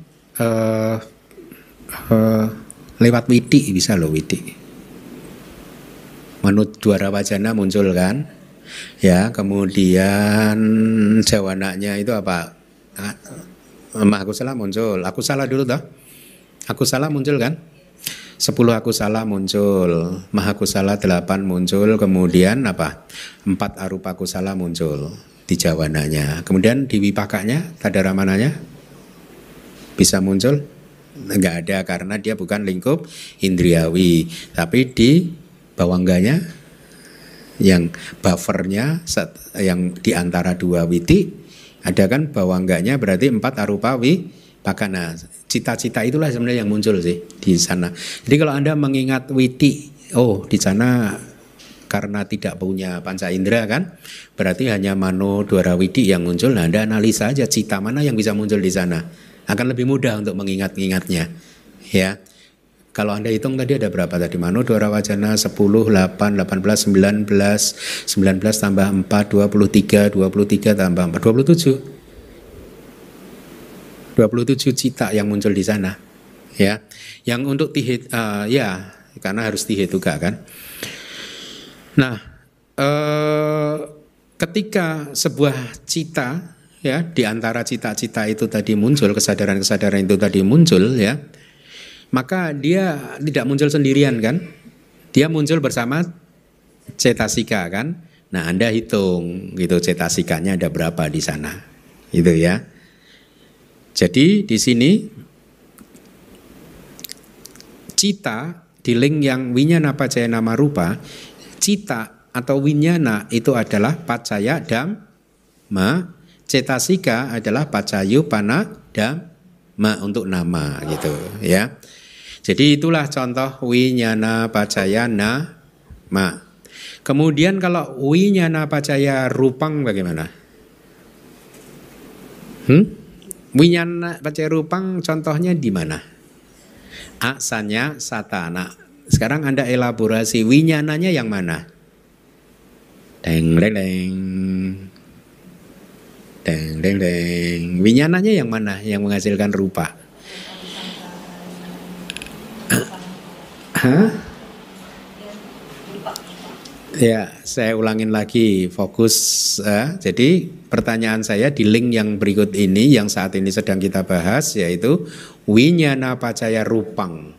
lewat widi bisa loh widi. Manut dwara wajana muncul kan, ya kemudian jawananya itu apa? Aku salah muncul, aku salah dulu toh. Aku salah muncul kan? 10 aku salah muncul, mahaku salah 8 muncul, kemudian apa? 4 arupa aku salah muncul di jawananya. Kemudian di wipakanya, tadara mananya? Bisa muncul? Enggak ada karena dia bukan lingkup indriawi. Tapi di bawangganya yang buffernya yang di antara 2 witi ada kan bawangganya berarti 4 arupa wipakana. Cita-cita itulah sebenarnya yang muncul sih di sana. Jadi kalau Anda mengingat witi, oh di sana karena tidak punya panca indera kan, berarti hanya mano dwara widi yang muncul. Nah, Anda analisa aja cita mana yang bisa muncul di sana. Akan lebih mudah untuk mengingat-ingatnya ya. Kalau Anda hitung tadi ada berapa tadi? Mano dwara wajana 10, 8, 18, 19, 19 tambah 4, 23, 23 tambah 4, 27. 27 cita yang muncul di sana ya. Yang untuk tihit ya karena harus tihetuka kan. Nah, ketika sebuah cita ya, di antara cita-cita itu tadi muncul, kesadaran-kesadaran itu tadi muncul ya, maka dia tidak muncul sendirian kan, dia muncul bersama cetasika kan. Nah, Anda hitung gitu cetasikanya ada berapa di sana, gitu ya. Jadi di sini cita di link yang winyana pacaya nama rupa, cita atau winyana itu adalah pacaya dhamma. Cetasika adalah pacayu pana dhamma untuk nama gitu ya. Jadi itulah contoh winyana pacaya nama. Kemudian kalau winyana pacaya rupang bagaimana? Winyana pacaya rupang contohnya di mana? Sanya satana. Sekarang Anda elaborasi winyananya yang mana? Deng deng deng. Deng deng deng. Winyananya yang mana yang menghasilkan rupa? Hah? Ya, saya ulangin lagi fokus. Jadi pertanyaan saya di link yang berikut ini yang saat ini sedang kita bahas yaitu winyana pacaya rupang.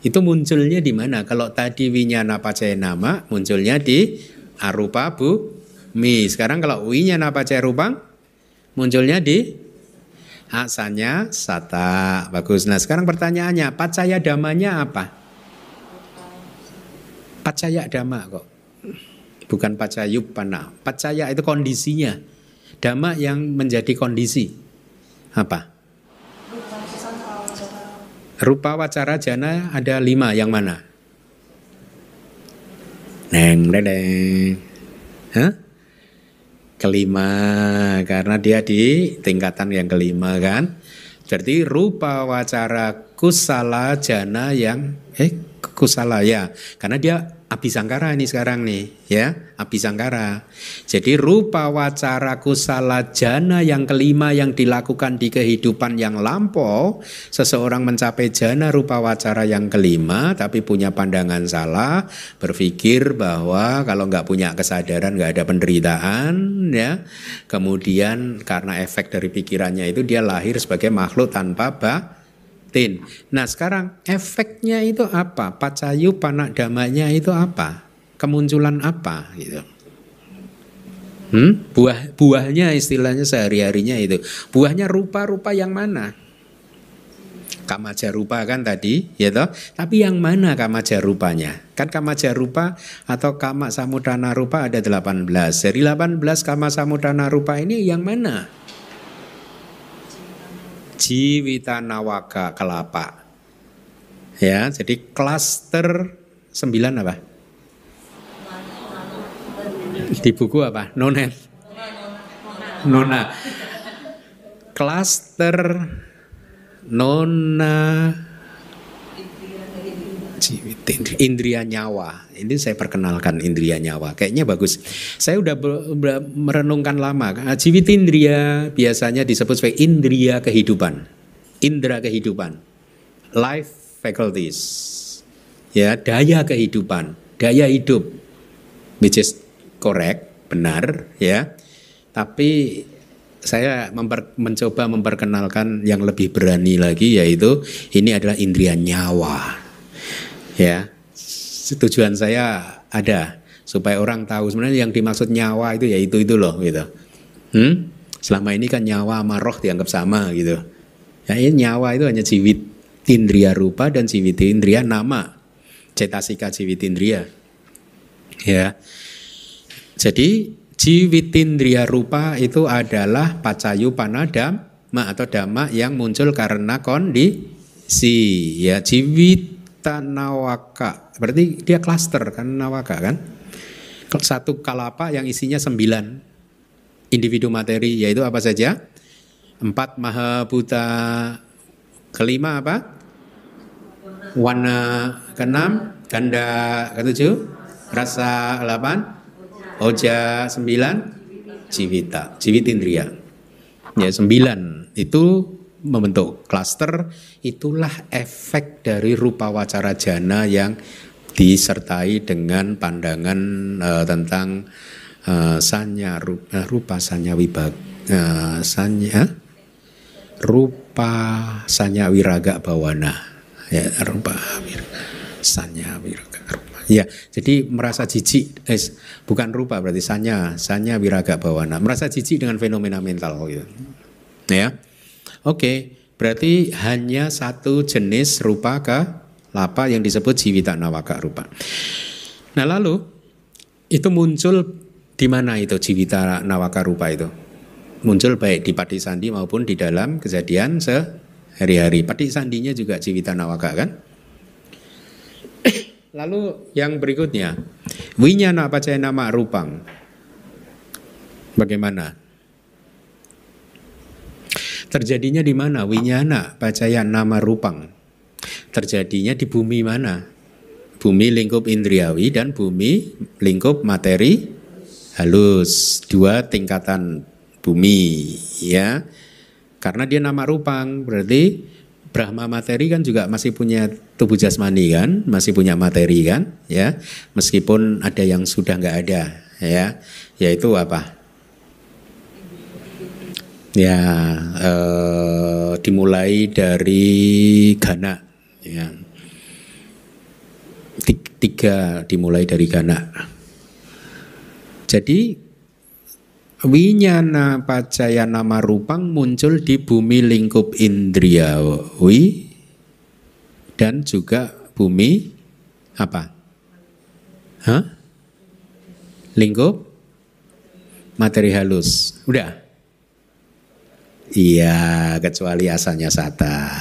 Itu munculnya di mana? Kalau tadi winyana pacaya nama munculnya di arupa bumi. Sekarang kalau winyana pacaya rupang munculnya di asanya sata. Bagus. Nah, sekarang pertanyaannya, pacaya damanya apa? Pacaya dhamma kok. Bukan pacayuppana. Pacaya itu kondisinya. Dhamma yang menjadi kondisi. Apa? Rupa wacara jana ada 5. Yang mana? Neng dedeng. Hah? Kelima. Karena dia di tingkatan yang kelima kan. Berarti rupa wacara kusala jana yang kusala ya. Karena dia abhisangkara ini sekarang nih ya, abhisangkara. Jadi rupa wacara kusala jana yang kelima yang dilakukan di kehidupan yang lampau, seseorang mencapai jana rupa wacara yang kelima tapi punya pandangan salah, berpikir bahwa kalau nggak punya kesadaran nggak ada penderitaan ya. Kemudian karena efek dari pikirannya itu dia lahir sebagai makhluk tanpa Nah sekarang efeknya itu apa? Pacayuppana dhammanya itu apa? Kemunculan apa gitu? Buahnya istilahnya sehari-harinya itu. Buahnya rupa-rupa yang mana? Kamaja rupa kan tadi, ya toh? Tapi yang mana kamaja rupanya? Kan kamaja rupa atau kama samudana rupa ada 18. Dari 18 kama samudana rupa ini yang mana? Jiwita nawaka kelapa. Ya, jadi klaster 9 apa? Di buku apa? Nona. Klaster nona indria nyawa. Ini saya perkenalkan indria nyawa. Kayaknya bagus. Saya udah merenungkan lama. Jiwitindria biasanya disebut sebagai indria kehidupan. Indra kehidupan. Life faculties. Ya, daya kehidupan, daya hidup. Which is correct, benar, ya. Tapi saya mencoba memperkenalkan yang lebih berani lagi, yaitu ini adalah indria nyawa. Ya, tujuan saya ada supaya orang tahu sebenarnya yang dimaksud nyawa itu ya itu loh gitu. Selama ini kan nyawa sama roh dianggap sama gitu. Ya, ini nyawa itu hanya jiwitindria rupa dan jiwitindria nama, cetasika jiwitindria. Ya, jadi jiwitindria rupa itu adalah pacayuppana dhamma atau dhamma yang muncul karena kondisi. Ya, nawaka, berarti dia klaster kan, nawaka kan. Satu kalapa yang isinya 9 individu materi, yaitu apa saja? 4 mahabhuta, kelima apa? Wana, keenam ganda, ketujuh rasa, 8 oja, 9 jiwitindria. Ya, 9 itu membentuk klaster. Itulah efek dari rupa wacara jana yang disertai dengan pandangan tentang sanya rupa sanya sanya rupa sanya wiraga bawana, ya, rupa sanya wiraga rupa. Ya, jadi merasa jijik, bukan rupa berarti sanya wiraga bawana, merasa jijik dengan fenomena mental gitu. Ya. Oke, berarti hanya satu jenis rupa kelapa yang disebut jiwita nawaka rupa. Nah, lalu itu muncul di mana itu jiwita nawaka rupa itu? Muncul baik di patisandi maupun di dalam kejadian sehari-hari. Patisandinya juga jiwita nawaka kan? Lalu yang berikutnya, winyana pacaya nama rupang. Bagaimana? Terjadinya di mana? Winyana pacaya nama rupang. Terjadinya di bumi mana? Bumi lingkup indriawi dan bumi lingkup materi halus. Dua tingkatan bumi, ya. Karena dia nama rupang, berarti Brahma materi kan juga masih punya tubuh jasmani kan, masih punya materi kan, ya. Meskipun ada yang sudah nggak ada, ya. Yaitu apa? Ya, dimulai dari Gana, ya. Tiga dimulai dari Gana. Jadi Winyana pacaya nama rupang muncul di bumi lingkup indriawi dan juga bumi apa? Lingkup materi halus. Udah? Iya, kecuali asalnya sata.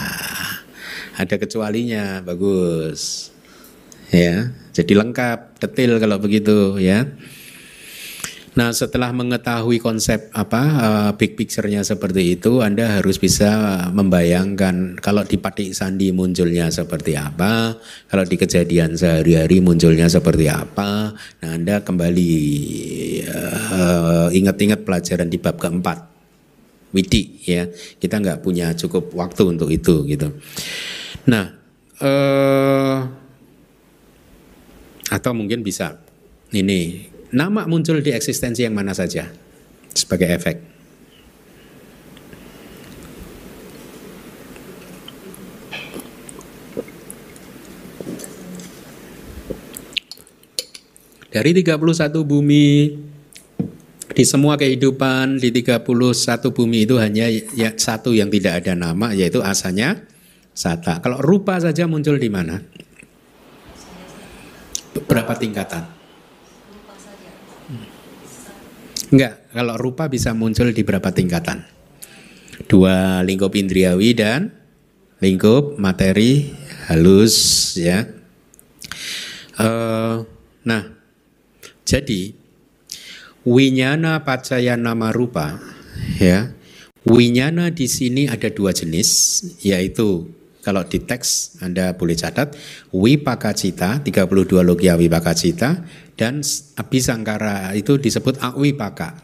Ada kecualinya, bagus. Ya, jadi lengkap, detail kalau begitu, ya. Nah, setelah mengetahui konsep big picture-nya seperti itu, Anda harus bisa membayangkan kalau di Patik Sandi munculnya seperti apa, kalau di kejadian sehari-hari munculnya seperti apa. Nah, Anda kembali ingat-ingat pelajaran di bab keempat, Widi, ya. Kita nggak punya cukup waktu untuk itu, gitu. Nah, atau mungkin bisa ini. Nama muncul di eksistensi yang mana saja sebagai efek. Dari 31 bumi, di semua kehidupan, di 31 bumi itu hanya satu yang tidak ada nama, yaitu asanya sata. Kalau rupa saja muncul di mana? Berapa tingkatan? Enggak, kalau rupa bisa muncul di berapa tingkatan? 2 lingkup indriawi dan lingkup materi halus, ya. Nah, jadi winyana pacaya nama rupa, ya. Winyana di sini ada 2 jenis, yaitu kalau di teks Anda boleh catat wipakacita, 32 logia wipakacita, dan abhisangkara itu disebut awipaka.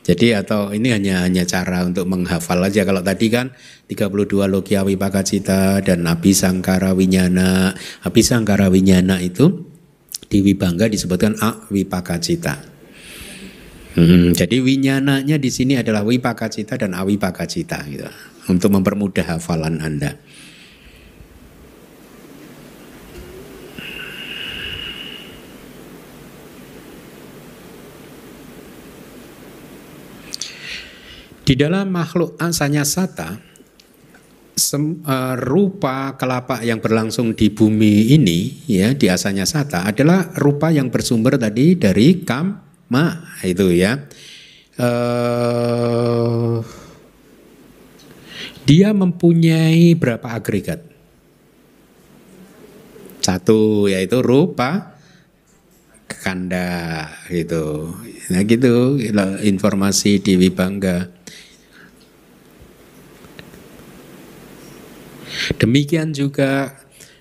Jadi atau ini hanya cara untuk menghafal aja. Kalau tadi kan 32 logia wipakacita dan abhisangkara winyana. Abhisangkara winyana itu di Wibangga disebutkan awipakacita. Jadi winyananya di sini adalah wipakacita dan awipakacita, gitu, untuk mempermudah hafalan Anda. Di dalam makhluk asanya sata, rupa kelapa yang berlangsung di bumi ini, ya, di asanya sata adalah rupa yang bersumber tadi dari kama, itu, ya. Dia mempunyai berapa agregat? 1, yaitu rupa kanda, gitu. Nah, gitu informasi di Wibangga. Demikian juga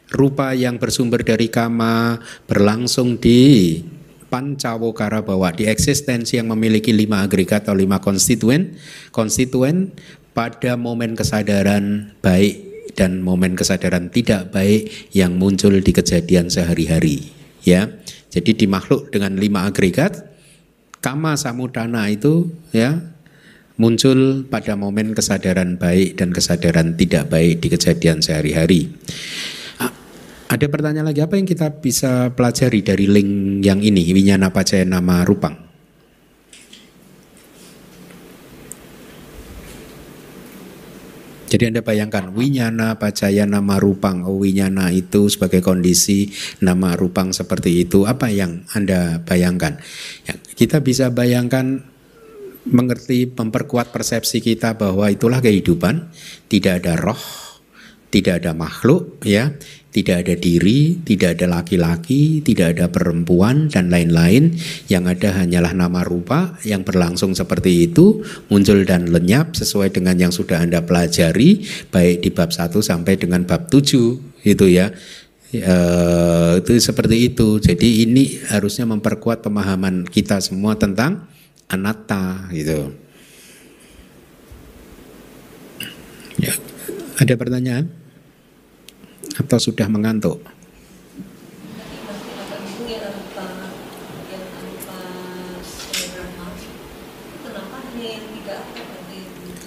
rupa yang bersumber dari kama berlangsung di pancawokara bawah, di eksistensi yang memiliki 5 agregat atau 5 konstituen pada momen kesadaran baik dan momen kesadaran tidak baik yang muncul di kejadian sehari-hari, ya. Jadi di makhluk dengan 5 agregat, kama samudana itu, ya, muncul pada momen kesadaran baik dan kesadaran tidak baik di kejadian sehari-hari. Ada pertanyaan lagi, apa yang kita bisa pelajari dari link yang ini, winyana pacaya nama rupang? Jadi Anda bayangkan winyana pacaya nama rupang, winyana itu sebagai kondisi nama rupang seperti itu, apa yang Anda bayangkan? Ya, kita bisa bayangkan, mengerti, memperkuat persepsi kita bahwa itulah kehidupan, tidak ada roh, tidak ada makhluk, ya, tidak ada diri, tidak ada laki-laki, tidak ada perempuan dan lain-lain. Yang ada hanyalah nama rupa yang berlangsung seperti itu, muncul dan lenyap sesuai dengan yang sudah Anda pelajari baik di bab 1 sampai dengan bab 7 itu ya. Itu seperti itu. Jadi ini harusnya memperkuat pemahaman kita semua tentang anatta gitu. Ya, ada pertanyaan? Atau sudah mengantuk?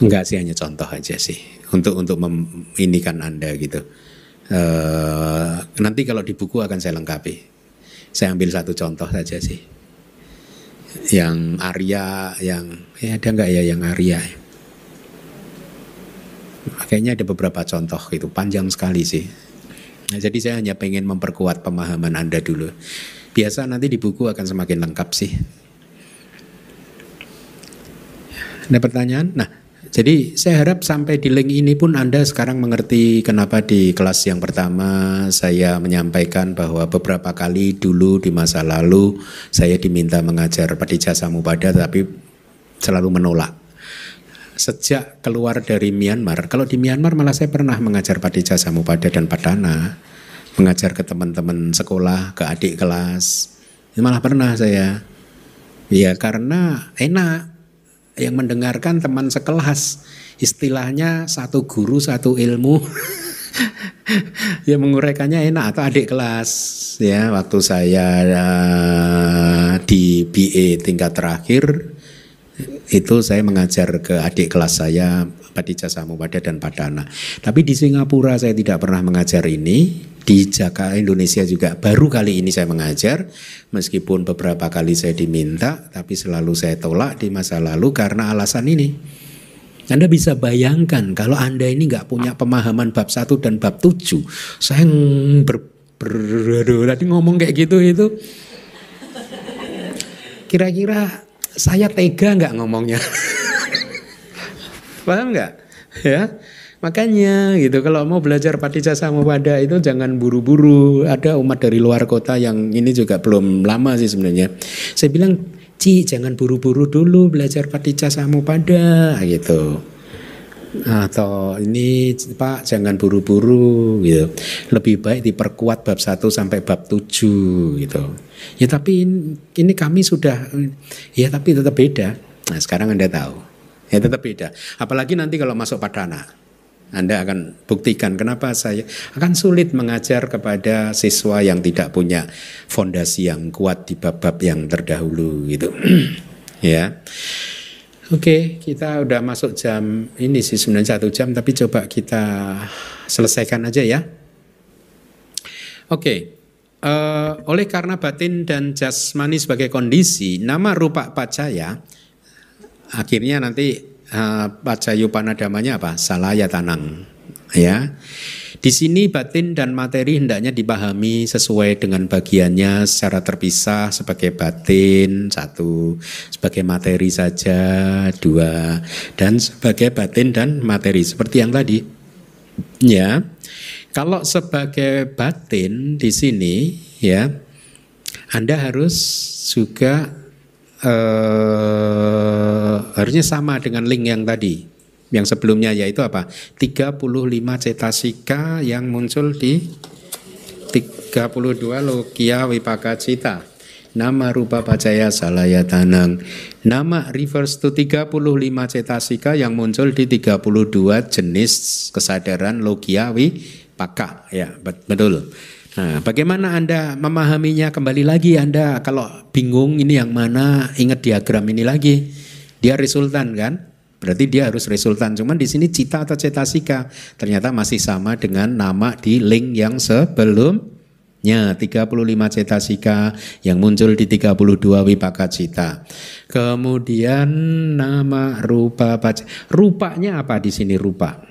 Enggak sih, hanya contoh aja sih untuk inikan Anda gitu. Nanti kalau di buku akan saya lengkapi. Saya ambil satu contoh saja sih. Yang Arya, yang ada nggak ya yang Arya? Kayaknya ada beberapa contoh itu panjang sekali sih. Nah, jadi saya hanya pengen memperkuat pemahaman Anda dulu. Biasa nanti di buku akan semakin lengkap sih. Ada pertanyaan? Nah, jadi saya harap sampai di link ini pun Anda sekarang mengerti kenapa di kelas yang pertama saya menyampaikan bahwa beberapa kali dulu di masa lalu saya diminta mengajar Paticcasamuppada tapi selalu menolak. Sejak keluar dari Myanmar, kalau di Myanmar malah saya pernah mengajar Paticcasamuppada dan Padana, mengajar ke teman-teman sekolah, ke adik kelas, malah pernah saya. Ya karena enak. Yang mendengarkan teman sekelas, istilahnya satu guru satu ilmu. Ya menguraikannya enak, atau adik kelas ya. Waktu saya di BA tingkat terakhir itu saya mengajar ke adik kelas saya Paticcasamuppada dan Padana. Tapi di Singapura saya tidak pernah mengajar ini. Di Jakarta Indonesia juga baru kali ini saya mengajar, meskipun beberapa kali saya diminta, tapi selalu saya tolak di masa lalu karena alasan ini. Anda bisa bayangkan kalau Anda ini nggak punya pemahaman bab 1 dan bab 7, saya tadi ngomong kayak gitu itu, kira-kira saya tega nggak ngomongnya? Paham nggak? Ya. Makanya gitu, kalau mau belajar Paticcasamuppada itu jangan buru-buru. Ada umat dari luar kota yang ini juga belum lama sih sebenarnya. Saya bilang, Ci jangan buru-buru dulu belajar Paticcasamuppada gitu. Atau ini Pak jangan buru-buru gitu. Lebih baik diperkuat bab 1 sampai bab 7 gitu. Ya tapi ini kami sudah, ya tapi tetap beda. Nah sekarang Anda tahu, ya tetap beda. Apalagi nanti kalau masuk Padana. Anda akan buktikan kenapa saya akan sulit mengajar kepada siswa yang tidak punya fondasi yang kuat di bab-bab yang terdahulu gitu. Ya. Oke, kita udah masuk jam ini sih sebenarnya 1 jam, tapi coba kita selesaikan aja ya. Oke. Oleh karena batin dan jasmani sebagai kondisi, nama rupa pacaya akhirnya nanti Paccayupanadamanya apa? Salaya tanang. Ya. Di sini batin dan materi hendaknya dipahami sesuai dengan bagiannya secara terpisah, sebagai batin 1, sebagai materi saja 2, dan sebagai batin dan materi seperti yang tadi. Ya. Kalau sebagai batin di sini ya, Anda harus juga harusnya sama dengan link yang tadi, yang sebelumnya, yaitu apa? 35 cetasika yang muncul di 32 lokia wipaka cita. Nama rupa pacaya salaya tanang. Nama refers to 35 cetasika yang muncul di 32 jenis kesadaran lokia wipaka. Ya, betul. Nah, bagaimana Anda memahaminya? Kembali lagi Anda kalau bingung ini yang mana, ingat diagram ini lagi. Dia resultan kan? Berarti dia harus resultan. Cuman di sini cita atau cetasika ternyata masih sama dengan nama di link yang sebelumnya. 35 cetasika yang muncul di 32 wipaka cita. Kemudian nama rupa pacaya. Rupanya apa di sini rupa?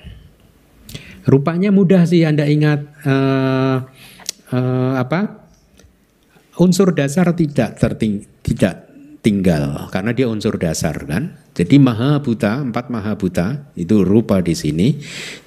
Rupanya mudah sih Anda ingat. Unsur dasar tidak tinggal karena dia unsur dasar kan. Jadi maha buta, 4 maha buta itu rupa di sini.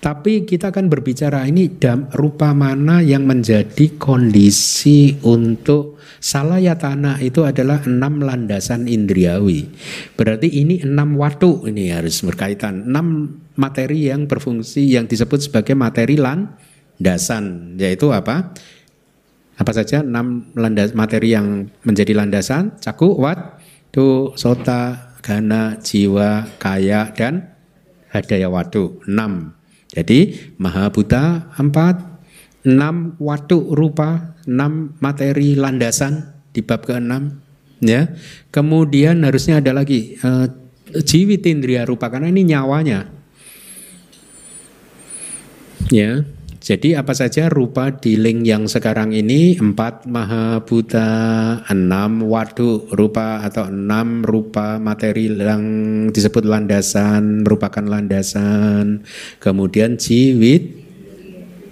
Tapi kita akan berbicara ini rupa mana yang menjadi kondisi untuk salayatana itu adalah 6 landasan indriawi. Berarti ini 6 watu ini harus berkaitan. 6 materi yang berfungsi yang disebut sebagai materi landasan, yaitu apa? Apa saja 6 materi yang menjadi landasan? Caku, wat, tu, sota, gana, jiwa, kaya, dan hadaya watu 6. Jadi maha buta 4, 6 watu rupa, 6 materi landasan di bab ke-6 ya. Kemudian harusnya ada lagi jiwitindriya rupa karena ini nyawanya. Ya. Jadi apa saja rupa di link yang sekarang ini 4 maha buta, 6 watu rupa atau 6 rupa materi yang disebut landasan, merupakan landasan. Kemudian jiwit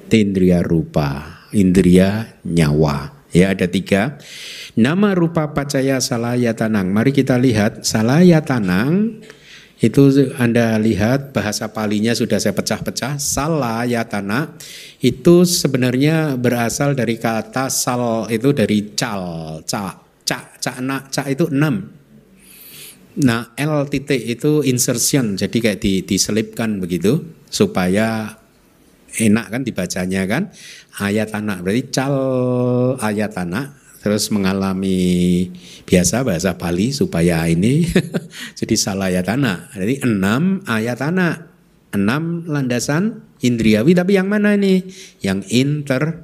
tindriya rupa, indriya nyawa. Ya ada 3. Nama rupa pacaya salayatanang. Mari kita lihat salayatanang. Itu Anda lihat bahasa palinya sudah saya pecah-pecah. Salayatana itu sebenarnya berasal dari kata sal, itu dari cal, ca itu 6. Nah L titik itu insertion, jadi kayak diselipkan begitu supaya enak kan dibacanya kan. Ayatana berarti cal ayatana. Terus mengalami biasa bahasa Bali supaya ini jadi salayatana. Jadi 6 ayatana, 6 landasan indriawi, tapi yang mana ini? Yang internal.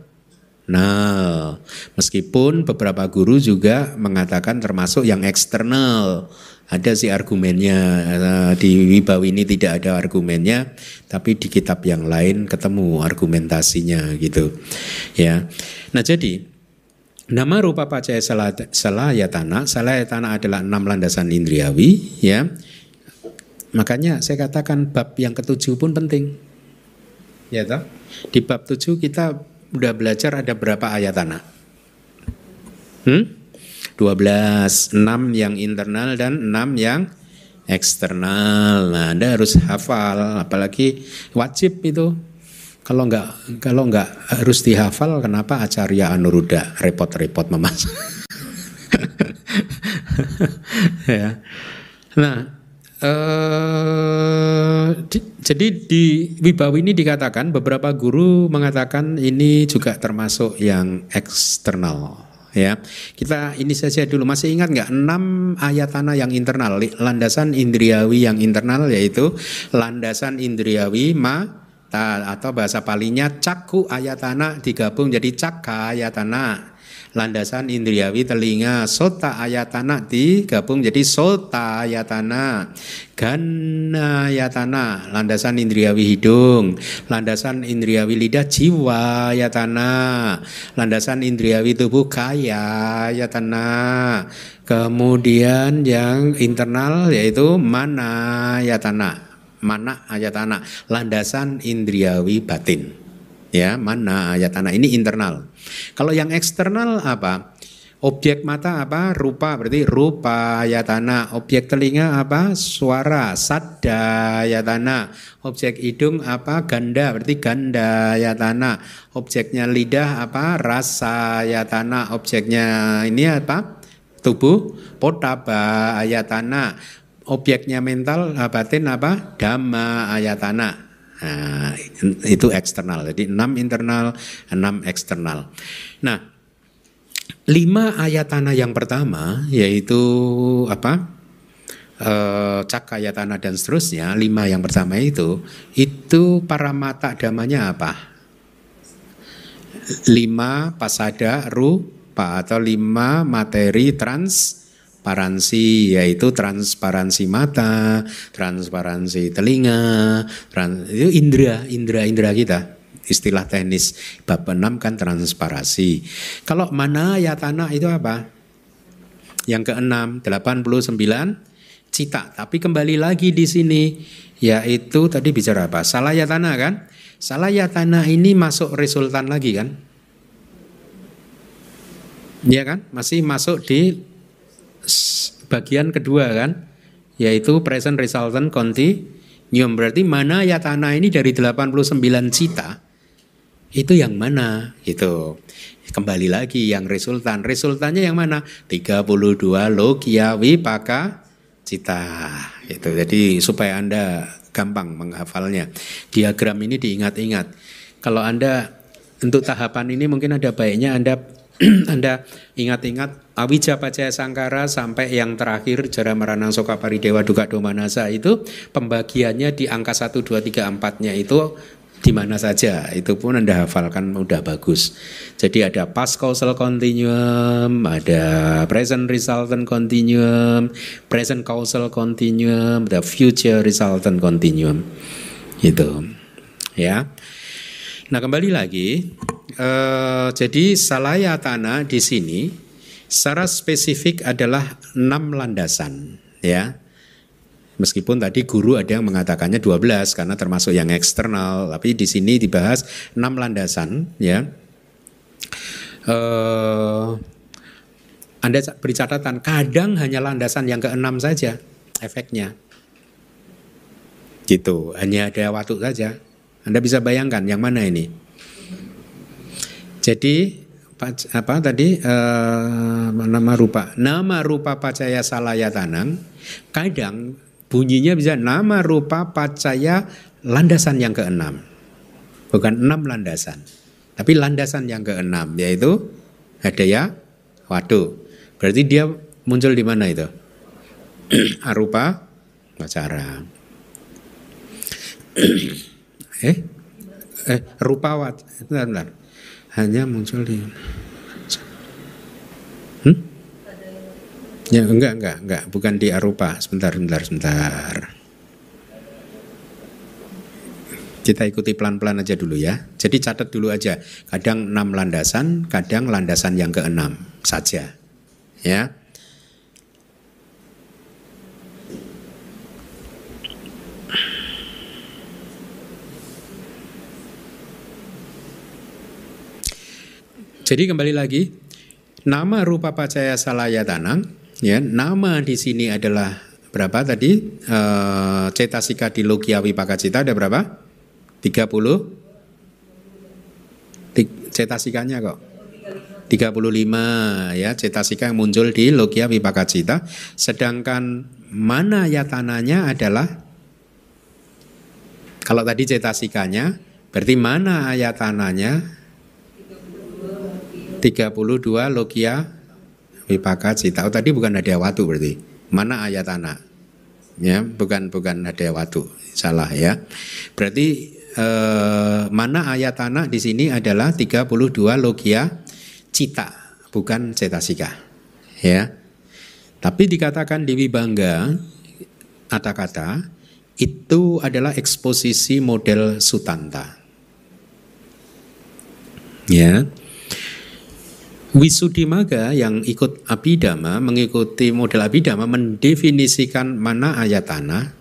Meskipun beberapa guru juga mengatakan termasuk yang eksternal. Ada sih argumennya, di Wibawi ini tidak ada argumennya, tapi di kitab yang lain ketemu argumentasinya gitu. Ya. Nah jadi nama rupa pacaya salayatana adalah 6 landasan indriawi ya. Makanya saya katakan bab yang ke-7 pun penting. Ya toh? Di bab 7 kita udah belajar ada berapa ayatana? 12, 6 yang internal dan 6 yang eksternal. Nah, Anda harus hafal, apalagi wajib itu. Kalau enggak harus dihafal, kenapa Acarya Anuruddha repot-repot memasak? Ya. Nah, jadi di Wibawi ini dikatakan beberapa guru mengatakan ini juga termasuk yang eksternal. Ya, kita ini saja dulu. Masih ingat nggak 6 ayatana yang internal, landasan indriawi yang internal yaitu landasan indriawi atau bahasa palinya caku ayatana digabung jadi cakka ayatana. Landasan indriawi telinga, sota ayatana digabung jadi sota ayatana. Gana ayatana, landasan indriawi hidung. Landasan indriawi lidah, jiwa ayatana. Landasan indriawi tubuh, kaya ayatana. Kemudian yang internal yaitu mana ayatana. Mana ayatana, landasan indriawi batin. Ya, mana ayatana ini internal. Kalau yang eksternal apa? Objek mata apa? Rupa, berarti rupa ayatana. Objek telinga apa? Suara, sadda ayatana. Objek hidung apa? Ganda, berarti ganda ayatana. Objeknya lidah apa? Rasa ayatana. Objeknya ini apa? Tubuh, potaba ayatana. Objeknya mental, batin apa? Dhamma ayatana. Nah, itu eksternal. Jadi 6 internal, 6 eksternal. Nah, 5 ayatana yang pertama yaitu apa? Cakayatana dan seterusnya. 5 yang pertama itu para mata damanya apa? 5 pasada rupa atau 5 materi transparansi, yaitu transparansi mata, transparansi telinga, itu indera kita. Istilah teknis bab 6 kan transparansi. Kalau mana ayatana itu apa? Yang ke-6, 89 cita. Tapi kembali lagi di sini, yaitu tadi bicara apa? Salayatana kan? Salayatana ini masuk resultan lagi kan? Iya kan? Masih masuk di bagian kedua kan, yaitu present resultant continuum. Berarti mana yatana ini dari 89 cita itu yang mana gitu. Kembali lagi yang resultan. Resultannya yang mana? 32 logia vipaka cita gitu. Jadi supaya Anda gampang menghafalnya. Diagram ini diingat-ingat. Kalau Anda untuk tahapan ini mungkin ada baiknya Anda Anda ingat-ingat awija pacaya sangkara sampai yang terakhir jara maranang soka paridewa duka domanasa itu pembagiannya di angka 1, 2, 3, 4-nya itu di mana saja, itu pun Anda hafalkan udah bagus. Jadi ada past causal continuum, ada present resultant continuum, present causal continuum, the future resultant continuum. Gitu. Ya. Nah, kembali lagi jadi salayatana di sini secara spesifik adalah 6 landasan, ya. Meskipun tadi guru ada yang mengatakannya 12 karena termasuk yang eksternal, tapi di sini dibahas 6 landasan, ya. Anda beri catatan, kadang hanya landasan yang ke-6 saja efeknya. Gitu, hanya ada waktu saja. Anda bisa bayangkan yang mana ini? Jadi apa tadi nama rupa pacaya salayatanang, kadang bunyinya bisa nama rupa pacaya landasan yang ke-6. Bukan 6 landasan, tapi landasan yang ke-6 yaitu hadaya wadu. Berarti dia muncul di mana itu? Arupa wacara. Rupa wacara. Bentar. Hanya muncul di ya enggak, bukan di arupa. Sebentar. Kita ikuti pelan-pelan aja dulu ya. Jadi catat dulu aja. Kadang 6 landasan, kadang landasan yang ke-6 saja. Ya. Jadi kembali lagi, nama rupa pacaya salayatanang, ya, nama di sini adalah berapa tadi? Cetasika di logia vipaka cita ada berapa? 30? Cetasikanya kok? 35 ya, cetasika yang muncul di logia vipaka cita. Sedangkan mana yatananya adalah, kalau tadi cetasikanya, berarti mana ayatananya? 32 logia vipaka cita. Oh, tadi bukan hadaya watu berarti. Mana ayatana? Ya, bukan hadaya watu. Salah ya. Berarti mana ayatana di sini adalah 32 logia cita, bukan cetasika. Ya. Tapi dikatakan di Wibangga kata-kata itu adalah eksposisi model Sutanta. Ya. Wisuddhimagga yang ikut Abhidhamma, mengikuti model Abhidhamma, mendefinisikan mana ayatana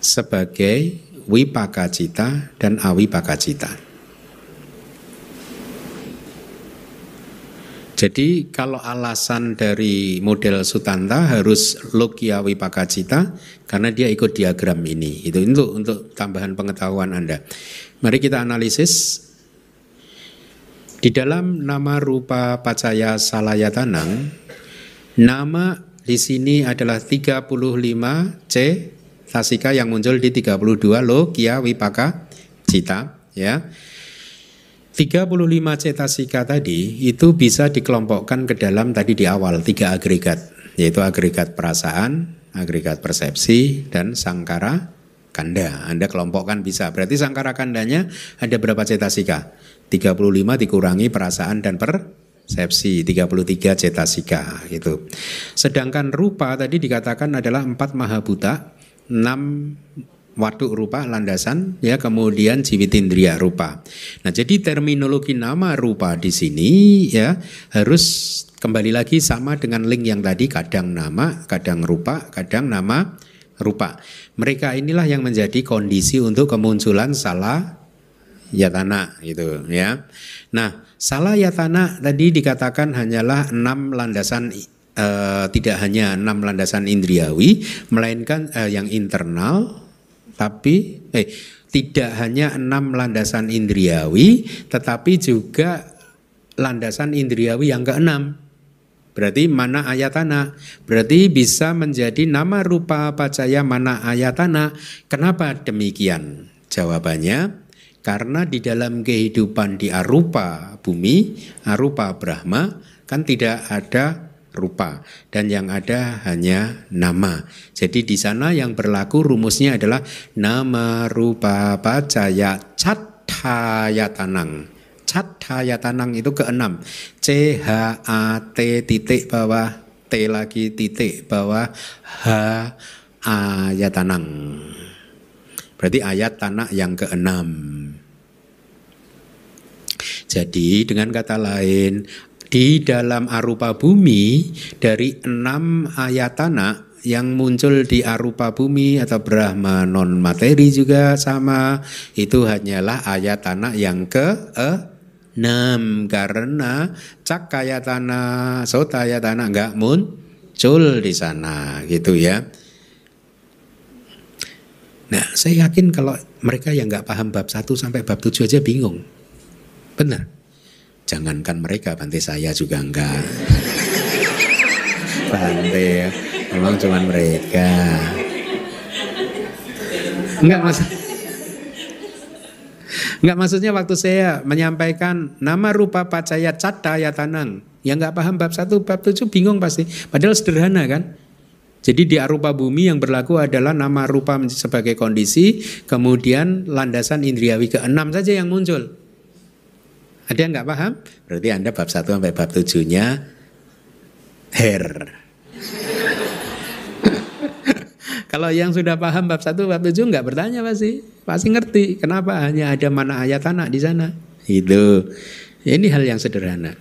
sebagai wipaka cita dan awipaka cita. Jadi kalau alasan dari model Sutanta harus logia wipaka cita karena dia ikut diagram ini. Itu untuk tambahan pengetahuan Anda. Mari kita analisis. Di dalam nama rupa pacaya salayatanang, nama di sini adalah 35 C tasika yang muncul di 32 logia wipaka cita, ya. 35 cetasika tadi itu bisa dikelompokkan ke dalam tadi di awal 3 agregat, yaitu agregat perasaan, agregat persepsi, dan sangkara kanda. Anda kelompokkan bisa. Berarti sangkara kandanya ada berapa cetasika? 35 dikurangi perasaan dan persepsi, 33 cetasika gitu. Sedangkan rupa tadi dikatakan adalah 4 mahabhuta, 6 waduk rupa landasan, ya, kemudian jiwitindriya rupa. Nah, jadi terminologi nama rupa di sini ya harus kembali lagi sama dengan link yang tadi, kadang nama, kadang rupa, kadang nama rupa. Mereka inilah yang menjadi kondisi untuk kemunculan salah yatana gitu ya. Nah, salah yatana tadi dikatakan hanyalah 6 landasan tidak hanya 6 landasan indriawi, melainkan yang internal, tapi tidak hanya 6 landasan indriawi, tetapi juga landasan indriawi yang keenam. Berarti mana ayatana, berarti bisa menjadi nama rupa pacaya mana ayatana. Kenapa demikian? Jawabannya, karena di dalam kehidupan di arupa bumi, arupa Brahma, kan tidak ada rupa dan yang ada hanya nama. Jadi di sana yang berlaku rumusnya adalah nama rupa pacaya catthayatanang. Catthayatanang itu keenam. CHAT titik bawah, T lagi titik bawah, H ayatanang. Berarti ayat tanah yang keenam. Jadi dengan kata lain, di dalam arupa bumi dari 6 ayatana yang muncul di arupa bumi atau Brahma non materi juga sama, itu hanyalah ayatana yang ke-6 karena cakayatana, sotayatana enggak muncul di sana gitu ya. Nah, saya yakin kalau mereka yang enggak paham bab 1 sampai bab 7 aja bingung. Benar. Jangankan mereka, Bante saya juga enggak. Bante ya, memang cuma mereka. Enggak maksudnya waktu saya menyampaikan nama rupa pacaya catthayatanang, yang enggak paham bab 1, bab 7 bingung pasti. Padahal sederhana kan? Jadi di arupa bumi yang berlaku adalah nama rupa sebagai kondisi, kemudian landasan indriawi ke-6 saja yang muncul. Ada yang nggak paham? Berarti Anda bab 1 sampai bab 7-nya Kalau yang sudah paham bab 1 bab 7 nggak bertanya pasti ngerti kenapa hanya ada mana ayatana di sana. Itu. Ini hal yang sederhana.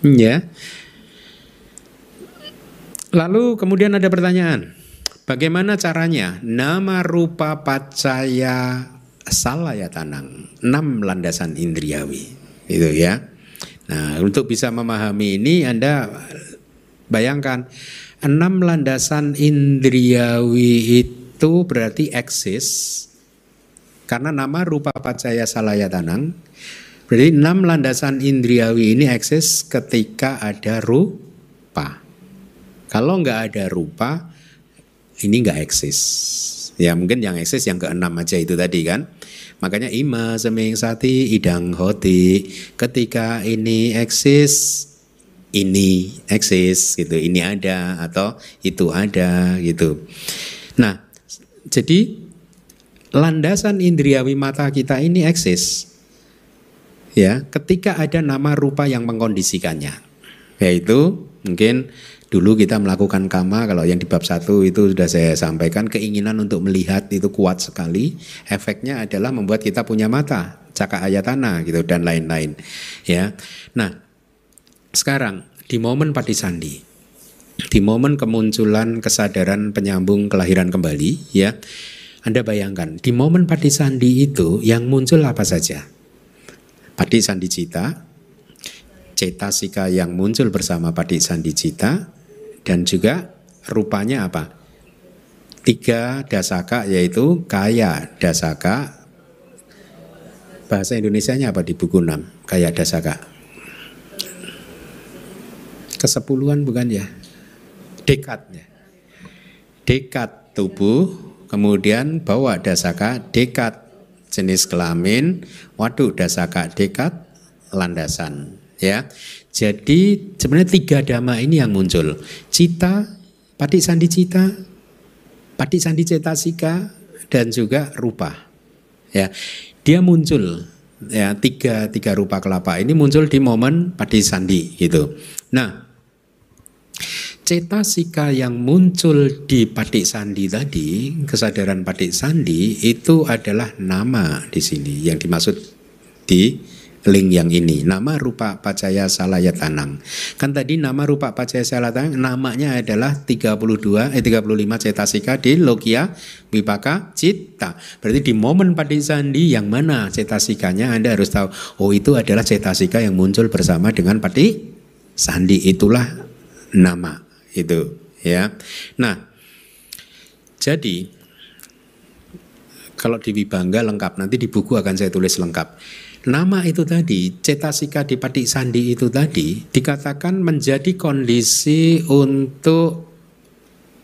Ya. Lalu kemudian ada pertanyaan. Bagaimana caranya nama rupa pacaya salayatanang, 6 landasan indriawi. Itu ya. Nah, untuk bisa memahami ini Anda bayangkan 6 landasan indriawi itu berarti eksis. Karena nama rupa pacaya salayatanang, berarti 6 landasan indriawi ini eksis ketika ada rupa. Kalau nggak ada rupa, ini nggak eksis. Ya mungkin yang eksis yang ke-6 aja itu tadi kan. Makanya ima seming sati idang hoti. Ketika ini eksis gitu. Ini ada atau itu ada gitu. Nah, jadi landasan indriawi mata kita ini eksis. Ya, ketika ada nama rupa yang mengkondisikannya. Yaitu mungkin dulu kita melakukan kama, kalau yang di bab 1 itu sudah saya sampaikan, keinginan untuk melihat itu kuat sekali. Efeknya adalah membuat kita punya mata, caka ayatana gitu dan lain-lain. Ya. Nah, sekarang di momen patisandi, di momen kemunculan kesadaran penyambung kelahiran kembali, ya. Anda bayangkan, di momen patisandi itu yang muncul apa saja? Patisandi cita, cetasika yang muncul bersama patisandi cita, dan juga rupanya apa? 3 dasaka, yaitu kaya dasaka. Bahasa Indonesianya apa di buku 6? Kaya dasaka. Kesepuluhan bukan ya? Dekatnya. Dekat tubuh, kemudian bawa dasaka, dekat jenis kelamin, waduk dasaka, dekat landasan. Ya, jadi sebenarnya 3 dhamma ini yang muncul. Cita, patisandi cita, patisandi cetasika, dan juga rupa. Ya, dia muncul. Ya, tiga rupa kelapa ini muncul di momen patisandi gitu. Nah, cetasika yang muncul di patisandi tadi, kesadaran patisandi itu adalah nama di sini yang dimaksud di link yang ini, nama rupa pacaya salayatanang. Kan tadi nama rupa pacaya salayatanang namanya adalah 35 cetasika di logia wipaka citta. Berarti di momen patisandi yang mana cetasikanya Anda harus tahu. Oh, itu adalah cetasika yang muncul bersama dengan patisandi. Itulah nama itu ya. Nah, jadi kalau di Wibangga lengkap, nanti di buku akan saya tulis lengkap. Nama itu tadi, cetasika di Patik Sandi itu tadi dikatakan menjadi kondisi untuk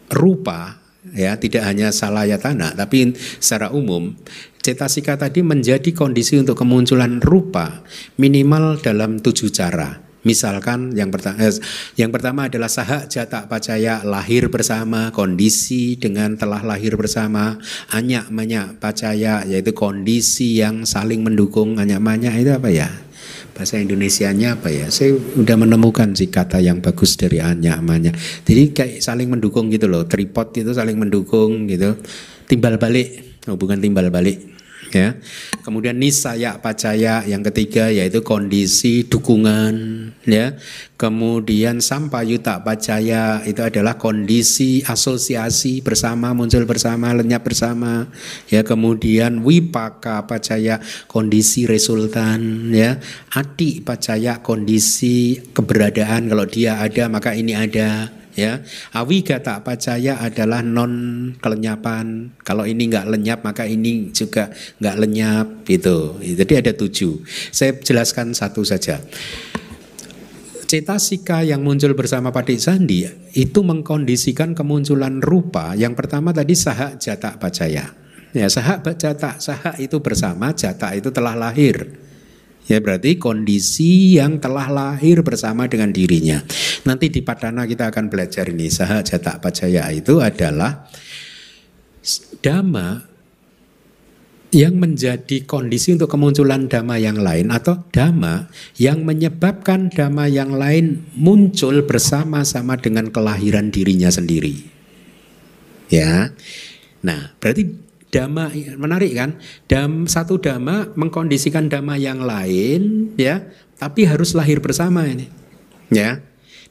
rupa, ya, tidak hanya salayatana, tapi secara umum cetasika tadi menjadi kondisi untuk kemunculan rupa minimal dalam 7 cara. Misalkan yang pertama adalah saha jata pacaya, lahir bersama, kondisi dengan telah lahir bersama. Anyak manyak pacaya, yaitu kondisi yang saling mendukung. Anyak manyak itu apa ya? Bahasa Indonesianya apa ya? Saya udah menemukan sih kata yang bagus dari anyak manyak. Jadi kayak saling mendukung gitu loh. Tripod itu saling mendukung gitu. Timbal balik, hubungan timbal balik. Ya, kemudian nisaya pacaya yang ketiga yaitu kondisi dukungan, ya. Kemudian sampayuta pacaya itu adalah kondisi asosiasi bersama, muncul bersama, lenyap bersama, ya. Kemudian wipaka pacaya kondisi resultan, ya. Ati pacaya kondisi keberadaan, kalau dia ada maka ini ada. Ya, awigata pacaya adalah non kelenyapan. Kalau ini nggak lenyap maka ini juga nggak lenyap gitu. Jadi ada 7. Saya jelaskan satu saja. Cetasika yang muncul bersama Patik Sandi itu mengkondisikan kemunculan rupa. Yang pertama tadi saha jata pacaya. Ya, saha jata, saha itu bersama, jata itu telah lahir. Ya, berarti kondisi yang telah lahir bersama dengan dirinya. Nanti di Padana kita akan belajar ini. Saha jata pacaya itu adalah dhamma yang menjadi kondisi untuk kemunculan dhamma yang lain, atau dhamma yang menyebabkan dhamma yang lain muncul bersama-sama dengan kelahiran dirinya sendiri. Ya. Nah, berarti dhamma, menarik kan? Satu dhamma mengkondisikan dhamma yang lain, ya, tapi harus lahir bersama ini, ya.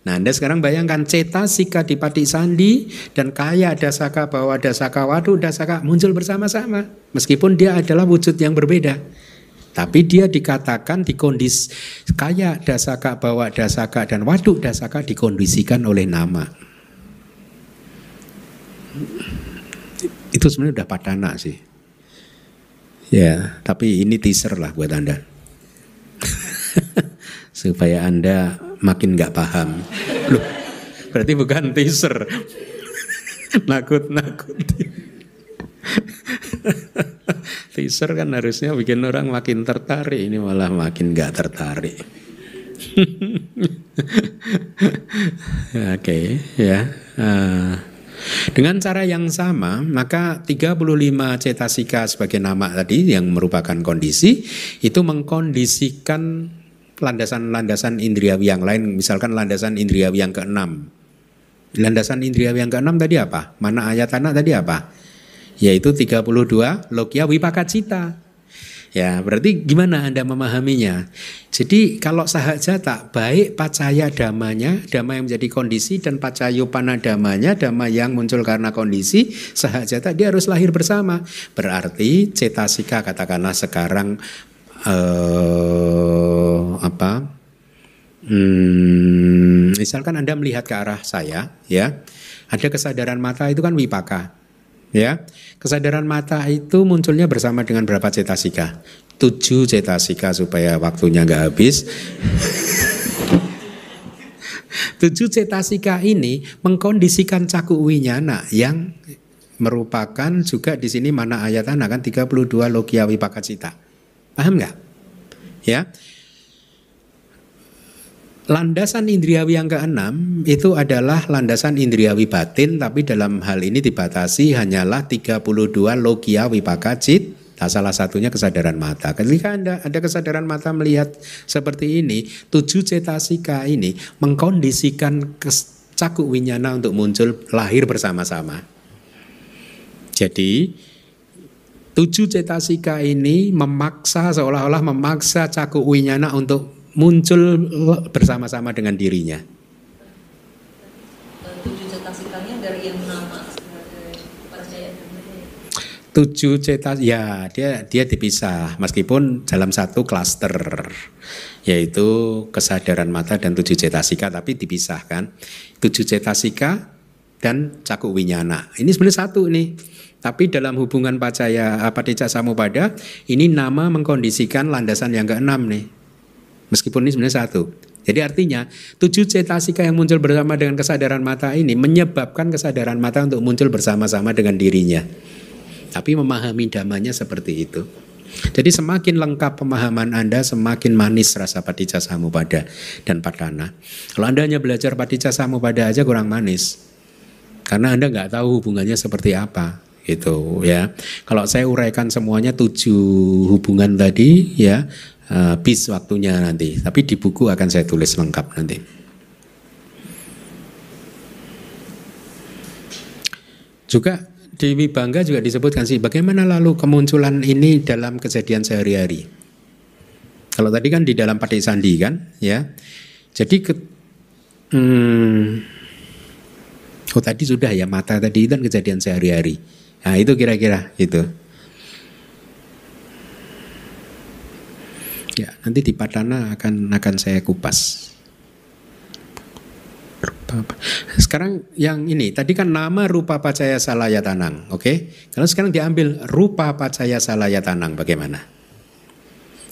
Nah, Anda sekarang bayangkan cetasika di Patik Sandi dan kaya dasaka bawa dasaka wadu dasaka muncul bersama-sama, meskipun dia adalah wujud yang berbeda, tapi dia dikatakan dikondisi kaya dasaka bawa dasaka dan wadu dasaka dikondisikan oleh nama. Itu sebenarnya udah padana sih. Ya, tapi ini teaser lah buat Anda. Supaya Anda makin gak paham. Loh, berarti bukan teaser. Nakut-nakutin. Teaser kan harusnya bikin orang makin tertarik. Ini malah makin gak tertarik. Oke, ya. Dengan cara yang sama, maka 35 cetasika sebagai nama tadi yang merupakan kondisi, itu mengkondisikan landasan-landasan indriawi yang lain. Misalkan landasan indriawi yang ke-6. Landasan indriawi yang ke-6 tadi apa? Mana ayatana tadi apa? Yaitu 32 lokia wipaka cita. Ya, berarti gimana Anda memahaminya? Jadi kalau sahajata, baik pacaya damanya, dhamma yang menjadi kondisi, dan pacayopana damanya, dhamma yang muncul karena kondisi, sahajata dia harus lahir bersama. Berarti cetasika katakanlah sekarang misalkan Anda melihat ke arah saya, ya, ada kesadaran mata itu kan wipaka. Ya, kesadaran mata itu munculnya bersama dengan berapa cetasika? 7 cetasika supaya waktunya nggak habis. 7 cetasika ini mengkondisikan caku winyana yang merupakan juga di sini mana ayatana kan 32 logia wipaka cita. Paham nggak? Ya. Landasan indriawi yang ke-6 itu adalah landasan indriawi batin, tapi dalam hal ini dibatasi hanyalah 32 logia wipaka cita, salah satunya kesadaran mata. Ketika Anda ada kesadaran mata melihat seperti ini, 7 cetasika ini mengkondisikan caku winyana untuk muncul lahir bersama-sama. Jadi 7 cetasika ini memaksa, seolah-olah memaksa caku winyana untuk muncul bersama-sama dengan dirinya. 7 cetasikanya dari yang nama 7 cetas, ya dia dipisah meskipun dalam satu klaster. yaitu kesadaran mata dan 7 cetasika, tapi dipisahkan 7 cetasika dan caku winyana. Ini sebenarnya satu nih. Tapi dalam hubungan paticca samuppada ini nama mengkondisikan landasan yang keenam nih. Meskipun ini sebenarnya satu. Jadi artinya 7 cetasika yang muncul bersama dengan kesadaran mata ini menyebabkan kesadaran mata untuk muncul bersama-sama dengan dirinya. Tapi memahami dhammanya seperti itu. Jadi semakin lengkap pemahaman Anda, semakin manis rasa paticca samuppada dan padana. Kalau Anda hanya belajar paticca samuppada aja kurang manis. Karena Anda nggak tahu hubungannya seperti apa. Gitu ya. Kalau saya uraikan semuanya 7 hubungan tadi ya, habis waktunya nanti. Tapi di buku akan saya tulis lengkap nanti. Juga di Vibhangga juga disebutkan sih bagaimana lalu kemunculan ini dalam kejadian sehari-hari. Kalau tadi kan di dalam Paticca Sandhi kan, ya. Jadi tadi sudah ya, mata tadi itu kan kejadian sehari-hari. Nah itu kira-kira itu. Ya nanti di Padana akan saya kupas. Sekarang yang ini tadi kan nama rupa pacaya salayatanang, oke? Kalau sekarang diambil rupa pacaya salayatanang, bagaimana?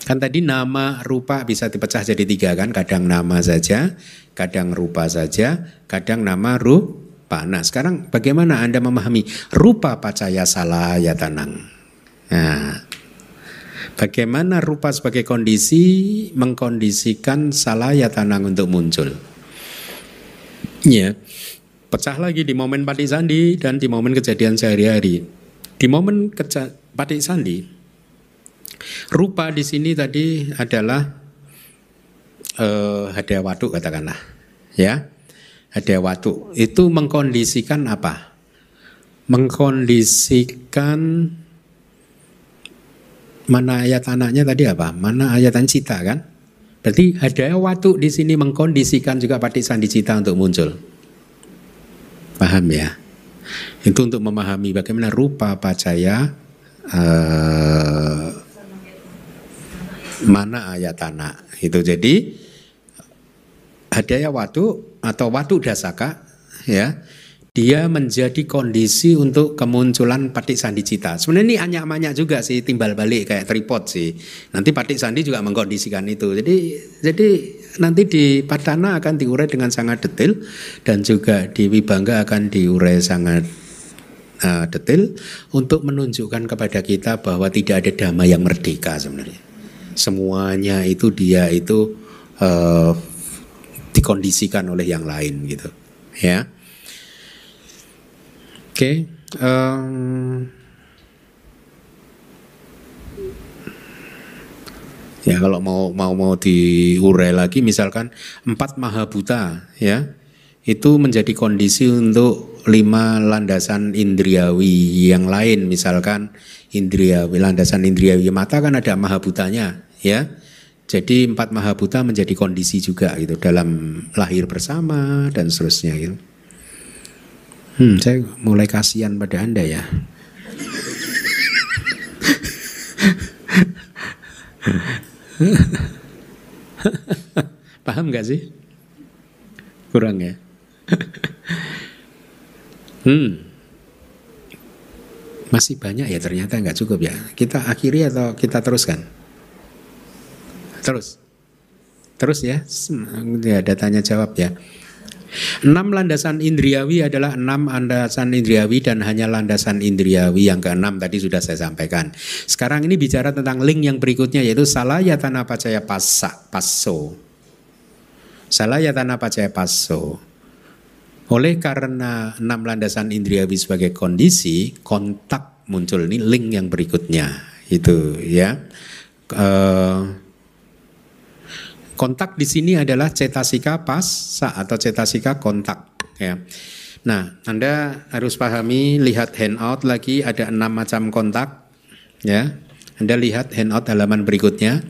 Kan tadi nama rupa bisa dipecah jadi 3 kan? Kadang nama saja, kadang rupa saja, kadang nama rupa. Nah sekarang bagaimana Anda memahami rupa pacaya salayatanang? Nah, bagaimana rupa sebagai kondisi mengkondisikan salayatanang untuk muncul? Ya, pecah lagi di momen Paticca Sandhi dan di momen kejadian sehari-hari. Di momen Paticca Sandhi, rupa di sini tadi adalah hadaya watu katakanlah, ya. Hadaya watu itu mengkondisikan apa? Mengkondisikan mana ayat anaknya tadi apa? Mana ayatan cita kan? Berarti hadaya watu di sini mengkondisikan juga Paticca Sandhi cita untuk muncul. Paham ya? Itu untuk memahami bagaimana rupa pacaya mana ayatana. Itu jadi hadaya watu atau watu dasaka ya. Dia menjadi kondisi untuk kemunculan Paticca Sandhi cita. Sebenarnya ini anyak-anyak juga sih, timbal balik kayak tripod sih. Nanti Paticca Sandhi juga mengkondisikan itu. Jadi nanti di Padana akan diurai dengan sangat detail dan juga di Vibhangga akan diurai sangat detail untuk menunjukkan kepada kita bahwa tidak ada dhamma yang merdeka sebenarnya. Semuanya itu dia itu dikondisikan oleh yang lain gitu, ya. Oke, ya kalau mau diurai lagi, misalkan 4 mahabhuta, ya, itu menjadi kondisi untuk 5 landasan indriawi yang lain, misalkan landasan indriawi mata kan ada mahabhutanya, ya. Jadi 4 mahabhuta menjadi kondisi juga gitu dalam lahir bersama dan seterusnya gitu. Saya mulai kasihan pada Anda ya. Paham gak sih? Kurang ya? Masih banyak ya ternyata, nggak cukup ya. Kita akhiri atau kita teruskan? Terus ya. Ada tanya jawab ya. 6 landasan indriawi adalah 6 landasan indriawi dan hanya landasan indriawi yang ke-6 tadi sudah saya sampaikan. Sekarang ini bicara tentang link yang berikutnya yaitu salayatana pacaya passo. Salayatana pacaya passo. Oleh karena 6 landasan indriawi sebagai kondisi, kontak muncul ini link yang berikutnya itu ya. Kontak di sini adalah cetasika passa atau cetasika kontak ya. Nah, Anda harus pahami, lihat handout lagi ada 6 macam kontak ya. Anda lihat handout halaman berikutnya,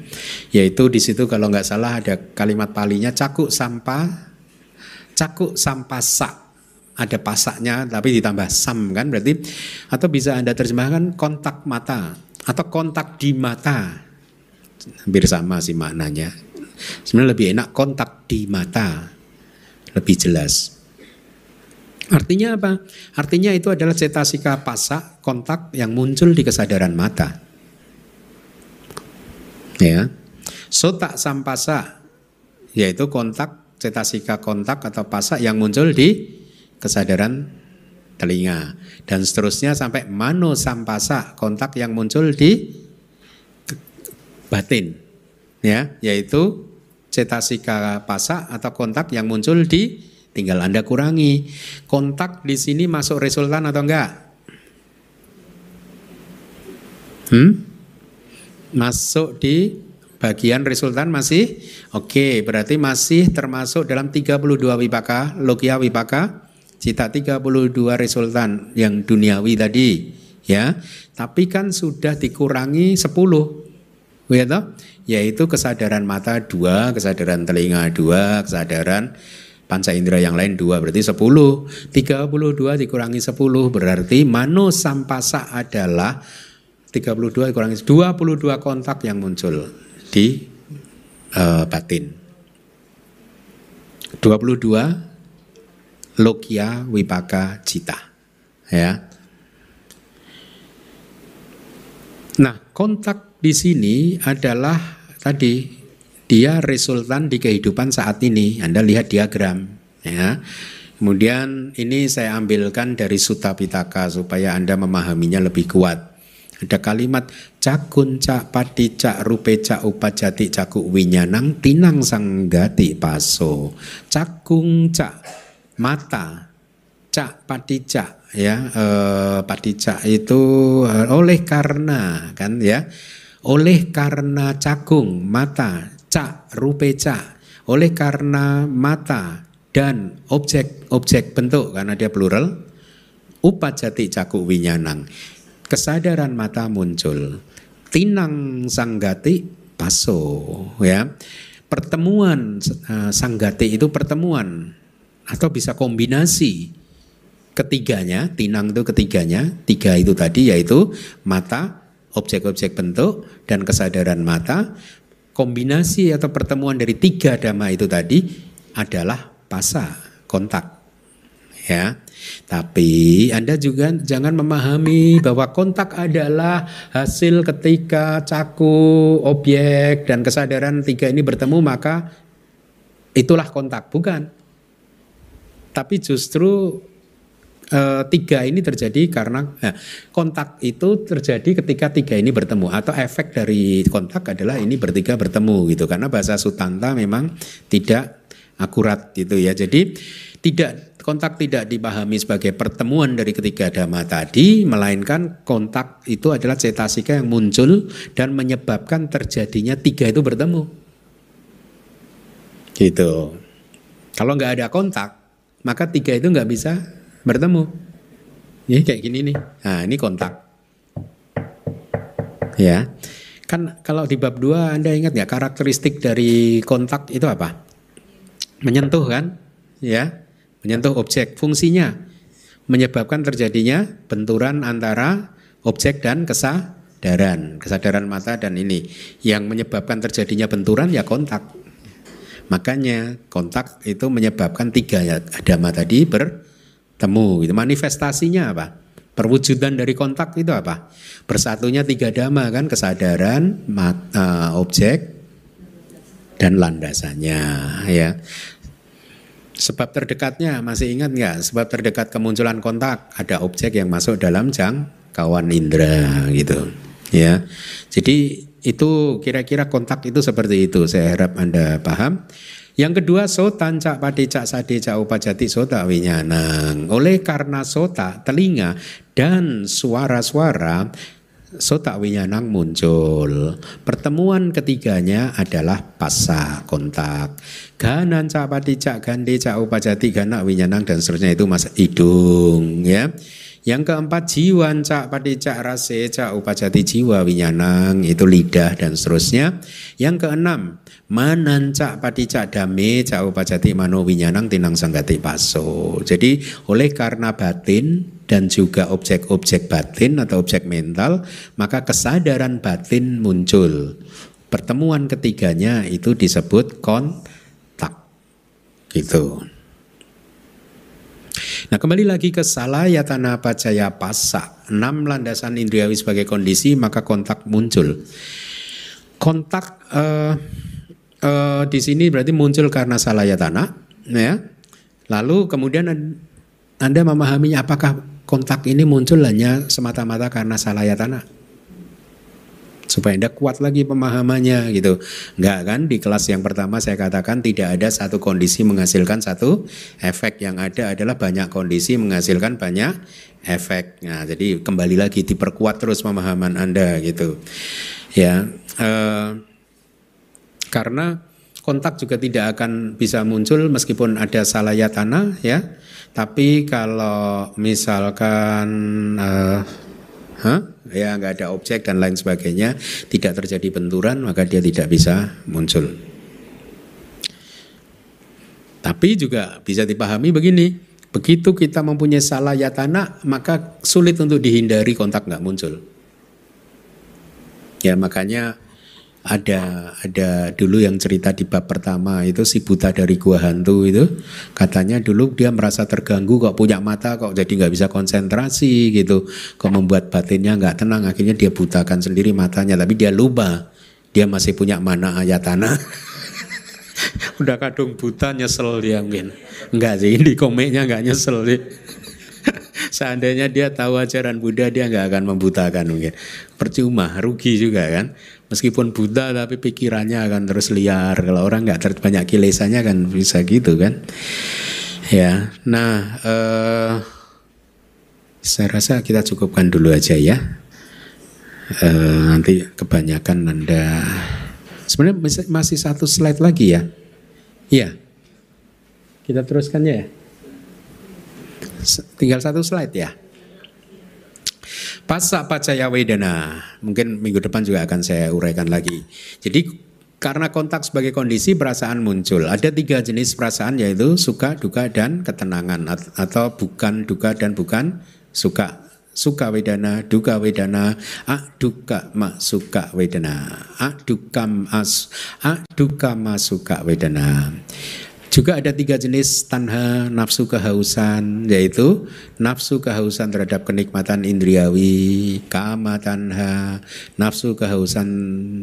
yaitu di situ kalau nggak salah ada kalimat palinya caku sampasa. Ada pasaknya tapi ditambah sam kan berarti, atau bisa Anda terjemahkan kontak mata atau kontak di mata. Hampir sama sih maknanya. Sebenarnya lebih enak kontak di mata, lebih jelas. Artinya apa? Artinya itu adalah cetasika pasa, kontak yang muncul di kesadaran mata. Ya. Sota sampasa, yaitu kontak, cetasika kontak atau pasa yang muncul di kesadaran telinga. Dan seterusnya sampai mano sampasa, kontak yang muncul di batin. Ya, yaitu cetasika pasa atau kontak yang muncul di, tinggal Anda kurangi. Kontak di sini masuk resultan atau enggak? Masuk di bagian resultan masih? Oke, berarti masih termasuk dalam 32 wipaka, logia wipaka, cita 32 resultan yang duniawi tadi, ya. Tapi kan sudah dikurangi 10. Ya toh? Yaitu kesadaran mata 2, kesadaran telinga 2, kesadaran panca indera yang lain 2, berarti 10. 32 dikurangi 10 berarti mano sampasa adalah 32 dikurangi 22 kontak yang muncul di batin. 22 logia wipaka cita, ya. Nah, kontak di sini adalah tadi dia resultan di kehidupan saat ini. Anda lihat diagram, ya. Kemudian ini saya ambilkan dari Sutta Pitaka supaya Anda memahaminya lebih kuat. Ada kalimat cakun cak pati cak rupe cak upajati caku winyanang tinang sanggati paso. Cakung cak mata, cak pati cak, ya, pati cak itu oleh karena, kan, ya, oleh karena cakung mata, cak rupe cak, oleh karena mata dan objek bentuk karena dia plural, upajati caku winyanang, kesadaran mata muncul, tinang sanggati paso, ya. Pertemuan sanggati itu pertemuan atau bisa kombinasi ketiganya, tinang itu ketiganya, 3 itu tadi yaitu mata, objek-objek bentuk dan kesadaran mata. Kombinasi atau pertemuan dari 3 dhamma itu tadi adalah pasa, kontak, ya. Tapi Anda juga jangan memahami bahwa kontak adalah hasil ketika caku, objek dan kesadaran 3 ini bertemu maka itulah kontak, bukan. Tapi justru 3 ini terjadi karena kontak itu terjadi ketika 3 ini bertemu, atau efek dari kontak adalah ini bertiga bertemu gitu, karena bahasa Sutanta memang tidak akurat gitu ya. Jadi kontak tidak dipahami sebagai pertemuan dari ketiga dhamma tadi, melainkan kontak itu adalah cetasika yang muncul dan menyebabkan terjadinya 3 itu bertemu gitu. Kalau nggak ada kontak maka 3 itu nggak bisa bertemu. Ya kayak gini nih. Nah, ini kontak. Ya. Kan kalau di bab 2 Anda ingat nggak karakteristik dari kontak itu apa? Menyentuh, kan? Ya. Menyentuh objek. Fungsinya menyebabkan terjadinya benturan antara objek dan kesadaran. Kesadaran mata dan ini. Yang menyebabkan terjadinya benturan ya kontak. Makanya kontak itu menyebabkan 3 dhamma tadi bertemu. Gitu. Manifestasinya apa? Perwujudan dari kontak itu apa? Bersatunya 3 dhamma, kan, kesadaran, mata, objek dan landasannya, ya. Sebab terdekatnya masih ingat nggak? Sebab terdekat kemunculan kontak ada objek yang masuk dalam jangkauan indera gitu, ya. Jadi itu kira-kira kontak itu seperti itu. Saya harap Anda paham. Yang kedua, sotan cak pati cak sade cak upajati sota winyanang. Oleh karena sota, telinga dan suara-suara, sota winyanang muncul. Pertemuan ketiganya adalah pasa, kontak. Ganan cak pati cak gande cak upajati gana winyanang dan seterusnya itu masa hidung, ya. Yang keempat, jiwan cak pati cak rase cak upajati jiwa winyanang, itu lidah dan seterusnya. Yang keenam, manan cak pati cak dame cak upajati mano winyanang tinang sanggati paso. Jadi oleh karena batin dan juga objek-objek batin atau objek mental, maka kesadaran batin muncul. Pertemuan ketiganya itu disebut kontak. Gitu. Nah, kembali lagi ke salayatana pacaya passa. 6 landasan indriawi sebagai kondisi, maka kontak muncul. Kontak di sini berarti muncul karena salayatana, ya. Lalu kemudian Anda memahaminya, apakah kontak ini muncul hanya semata-mata karena salayatana? Supaya Anda kuat lagi pemahamannya gitu. Enggak kan, di kelas yang pertama saya katakan tidak ada satu kondisi menghasilkan satu efek. Yang ada adalah banyak kondisi menghasilkan banyak efek. Nah, jadi kembali lagi diperkuat terus pemahaman Anda gitu. Ya, karena kontak juga tidak akan bisa muncul meskipun ada salayatana, ya. Tapi kalau misalkan ya nggak ada objek dan lain sebagainya, tidak terjadi benturan, maka dia tidak bisa muncul. Tapi juga bisa dipahami begini, begitu kita mempunyai salayatana, maka sulit untuk dihindari kontak nggak muncul. Ya, makanya ada dulu yang cerita di bab pertama itu, si buta dari gua hantu itu, katanya dulu dia merasa terganggu, kok punya mata kok jadi nggak bisa konsentrasi gitu, kok membuat batinnya nggak tenang, akhirnya dia butakan sendiri matanya. Tapi dia lupa dia masih punya mana ayatana. Udah kadung buta, nyesel dia mungkin. Enggak sih, di komiknya nggak nyesel sih. Seandainya dia tahu ajaran Buddha, dia nggak akan membutakan mungkin. Percuma, rugi juga kan. Meskipun buta tapi pikirannya akan terus liar. Kalau orang nggak banyak kilesannya kan bisa gitu kan. Ya, nah saya rasa kita cukupkan dulu aja ya. Nanti kebanyakan Anda. Sebenarnya masih satu slide lagi ya. Iya. Kita teruskan ya. Tinggal satu slide ya. Passa pacaya wedana, mungkin minggu depan juga akan saya uraikan lagi. Jadi karena kontak sebagai kondisi, perasaan muncul. Ada 3 jenis perasaan, yaitu suka, duka, dan ketenangan, atau bukan duka dan bukan suka. Suka wedana, duka wedana, duka ma suka wedana, duka ma suka wedana. Juga ada 3 jenis tanha, nafsu kehausan, yaitu nafsu kehausan terhadap kenikmatan indriawi, kama tanha, nafsu kehausan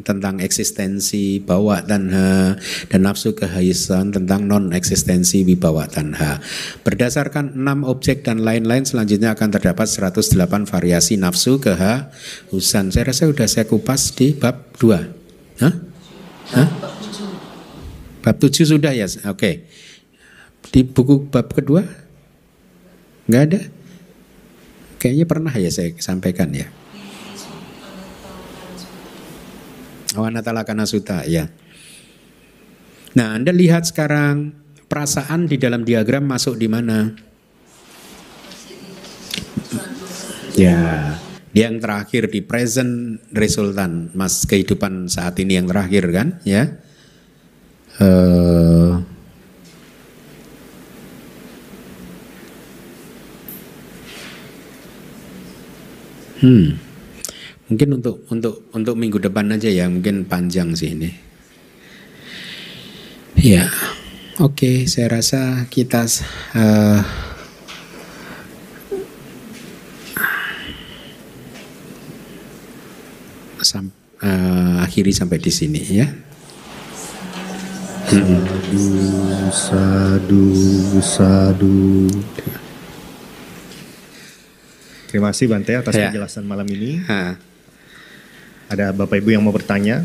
tentang eksistensi, bawa tanha, dan nafsu kehausan tentang non-eksistensi, wibawa tanha. Berdasarkan 6 objek dan lain-lain, selanjutnya akan terdapat 108 variasi nafsu kehausan. Saya rasa sudah saya kupas di bab 2. Bab 7 sudah ya, oke. Di buku bab kedua nggak ada. Kayaknya pernah ya saya sampaikan ya. Anatalakana Sutta ya. Nah, Anda lihat sekarang perasaan di dalam diagram masuk di mana? Ya, yang terakhir di present resultant, mas, kehidupan saat ini yang terakhir kan, ya. Mungkin untuk minggu depan aja ya, mungkin panjang sih ini. Ya, oke, saya rasa kita akhiri sampai di sini ya. Sadu. Terima kasih Bante atas penjelasan malam ini. Ada Bapak Ibu yang mau bertanya?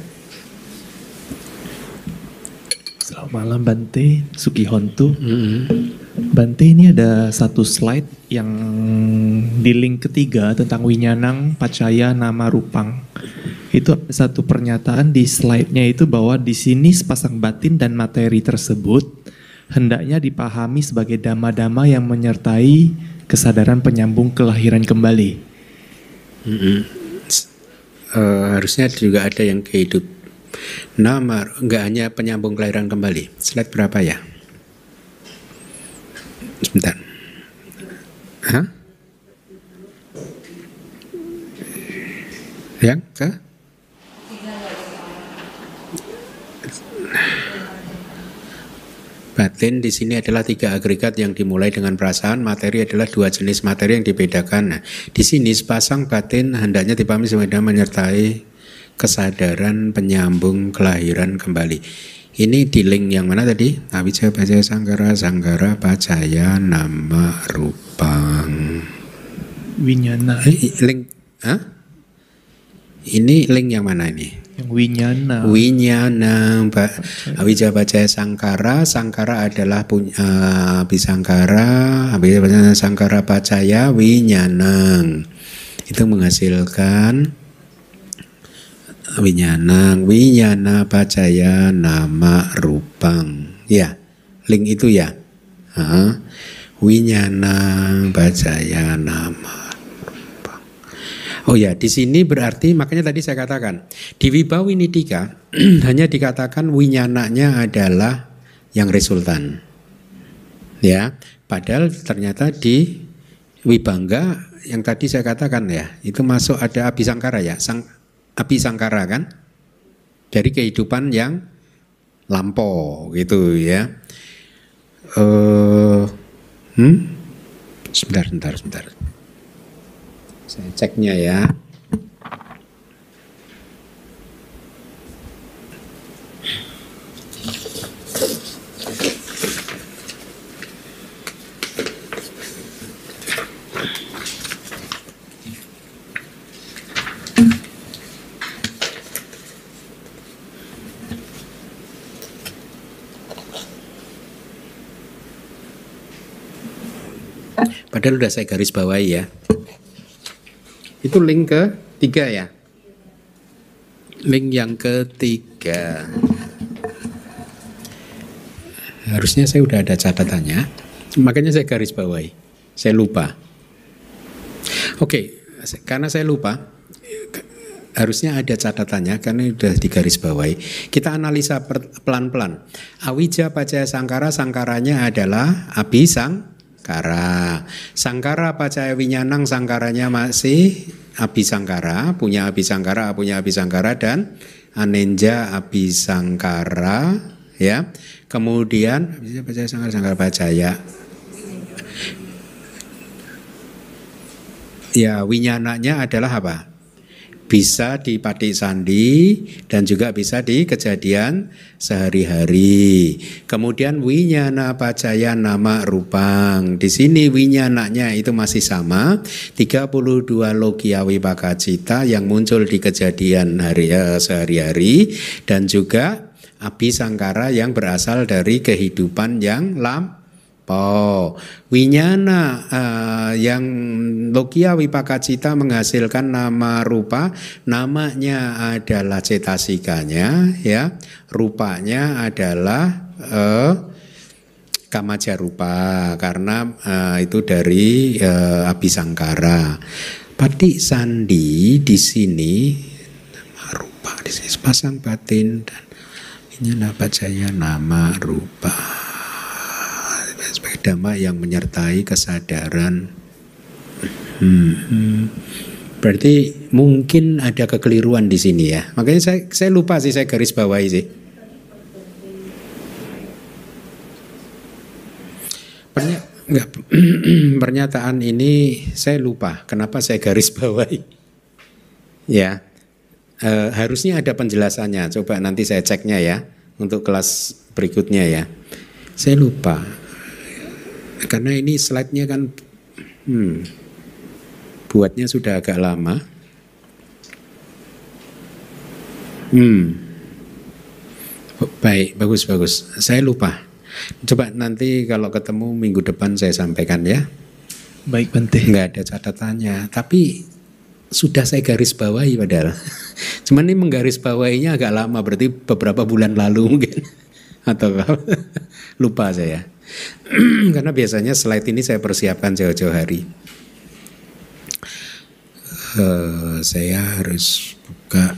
Selamat malam Bante, Sukihontu. Bante, ini ada satu slide yang di link ketiga tentang Winyanang Pacaya Nama Rupang. Itu ada satu pernyataan di slide-nya itu bahwa di sini sepasang batin dan materi tersebut hendaknya dipahami sebagai dhamma-dhamma yang menyertai kesadaran penyambung kelahiran kembali. Harusnya juga ada yang kehidup. Nama, enggak hanya penyambung kelahiran kembali. Slide berapa ya? Sebentar. Yang ke? Batin di sini adalah 3 agregat yang dimulai dengan perasaan. Materi adalah 2 jenis materi yang dibedakan. Nah, di sini sepasang batin hendaknya dipahami sebagai menyertai kesadaran penyambung kelahiran kembali. Ini di link yang mana tadi? Awija Pacaya Sangkara, Sangkara Pacaya Nama Rupang. Winyana. Link, ini link yang mana ini? Yang winyana. Winyana, Awija Pacaya Sangkara. Sangkara adalah Abhisangkara. Abhisangkara Sangkara Pacaya Winyanang. Itu menghasilkan Winyanang. Winyana Pacaya Nama Rupang. Ya, link itu ya. Winyanang Pacaya Nama. Oh ya, di sini berarti makanya tadi saya katakan di Wibawinidika hanya dikatakan winyananya adalah yang resultan. Ya, padahal ternyata di Wibangga yang tadi saya katakan ya, itu masuk ada Abhisangkara ya, Abhisangkara kan? Dari kehidupan yang lampau gitu ya. Sebentar. Saya ceknya ya. Padahal udah saya garis bawahi ya. Itu link ketiga ya. Link yang ketiga. Harusnya saya udah ada catatannya. Makanya saya garis bawahi. Saya lupa. Oke, karena saya lupa, harusnya ada catatannya karena sudah digaris bawahi. Kita analisa pelan-pelan. Awija Pacaya Sangkara, sangkaranya adalah Abhisangkara. Sangkara Pacaya Winyanang, sangkaranya masih Abhisangkara, punya Abhisangkara dan Anenja Abhisangkara ya. Kemudian Pacaya Sangkara Pacaya. Ya, winyananya adalah apa? Bisa di patik sandi dan juga bisa di kejadian sehari-hari. Kemudian winyana pacaya nama rupang. Di sini winyananya itu masih sama, 32 logia wipakacita yang muncul di kejadian sehari-hari dan juga abhisangkara yang berasal dari kehidupan yang winyana yang logia wipakacita menghasilkan nama rupa, namanya adalah cetasikanya ya, rupanya adalah kamaja rupa karena itu dari abhisangkara. Patik sandi di sini nama rupa, di sini sepasang batin dan winyana pacaya nama rupa. Sebagai dhamma yang menyertai kesadaran. Berarti mungkin ada kekeliruan di sini ya. Makanya saya lupa sih, saya garis bawahi sih. Pernyataan ini saya lupa. Kenapa saya garis bawahi? Ya, harusnya ada penjelasannya. Coba nanti saya ceknya ya untuk kelas berikutnya ya. Saya lupa. Karena ini slide-nya kan buatnya sudah agak lama. Baik, bagus. Saya lupa. Coba nanti kalau ketemu minggu depan saya sampaikan ya. Baik, Bante. Enggak ada catatannya, tapi sudah saya garis bawahi padahal. Cuman ini menggaris bawahinya agak lama, berarti beberapa bulan lalu mungkin. Atau lupa saya. Karena biasanya slide ini saya persiapkan jauh-jauh hari. Saya harus buka.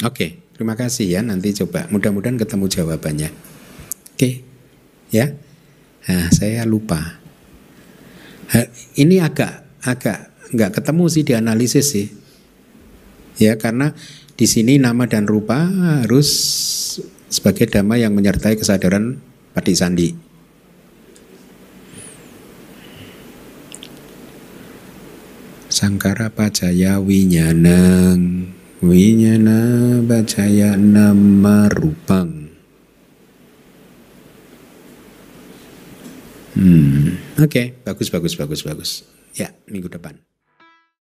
Oke, terima kasih ya. Nanti coba, mudah-mudahan ketemu jawabannya. Oke, ya. Nah, saya lupa. Ini agak nggak ketemu sih di analisis sih. Ya, karena Di sini nama dan rupa harus sebagai dhamma yang menyertai kesadaran patisandi. Sangkara pacaya winyanang, winyana pacaya nama rupang. Oke, bagus. Ya, minggu depan.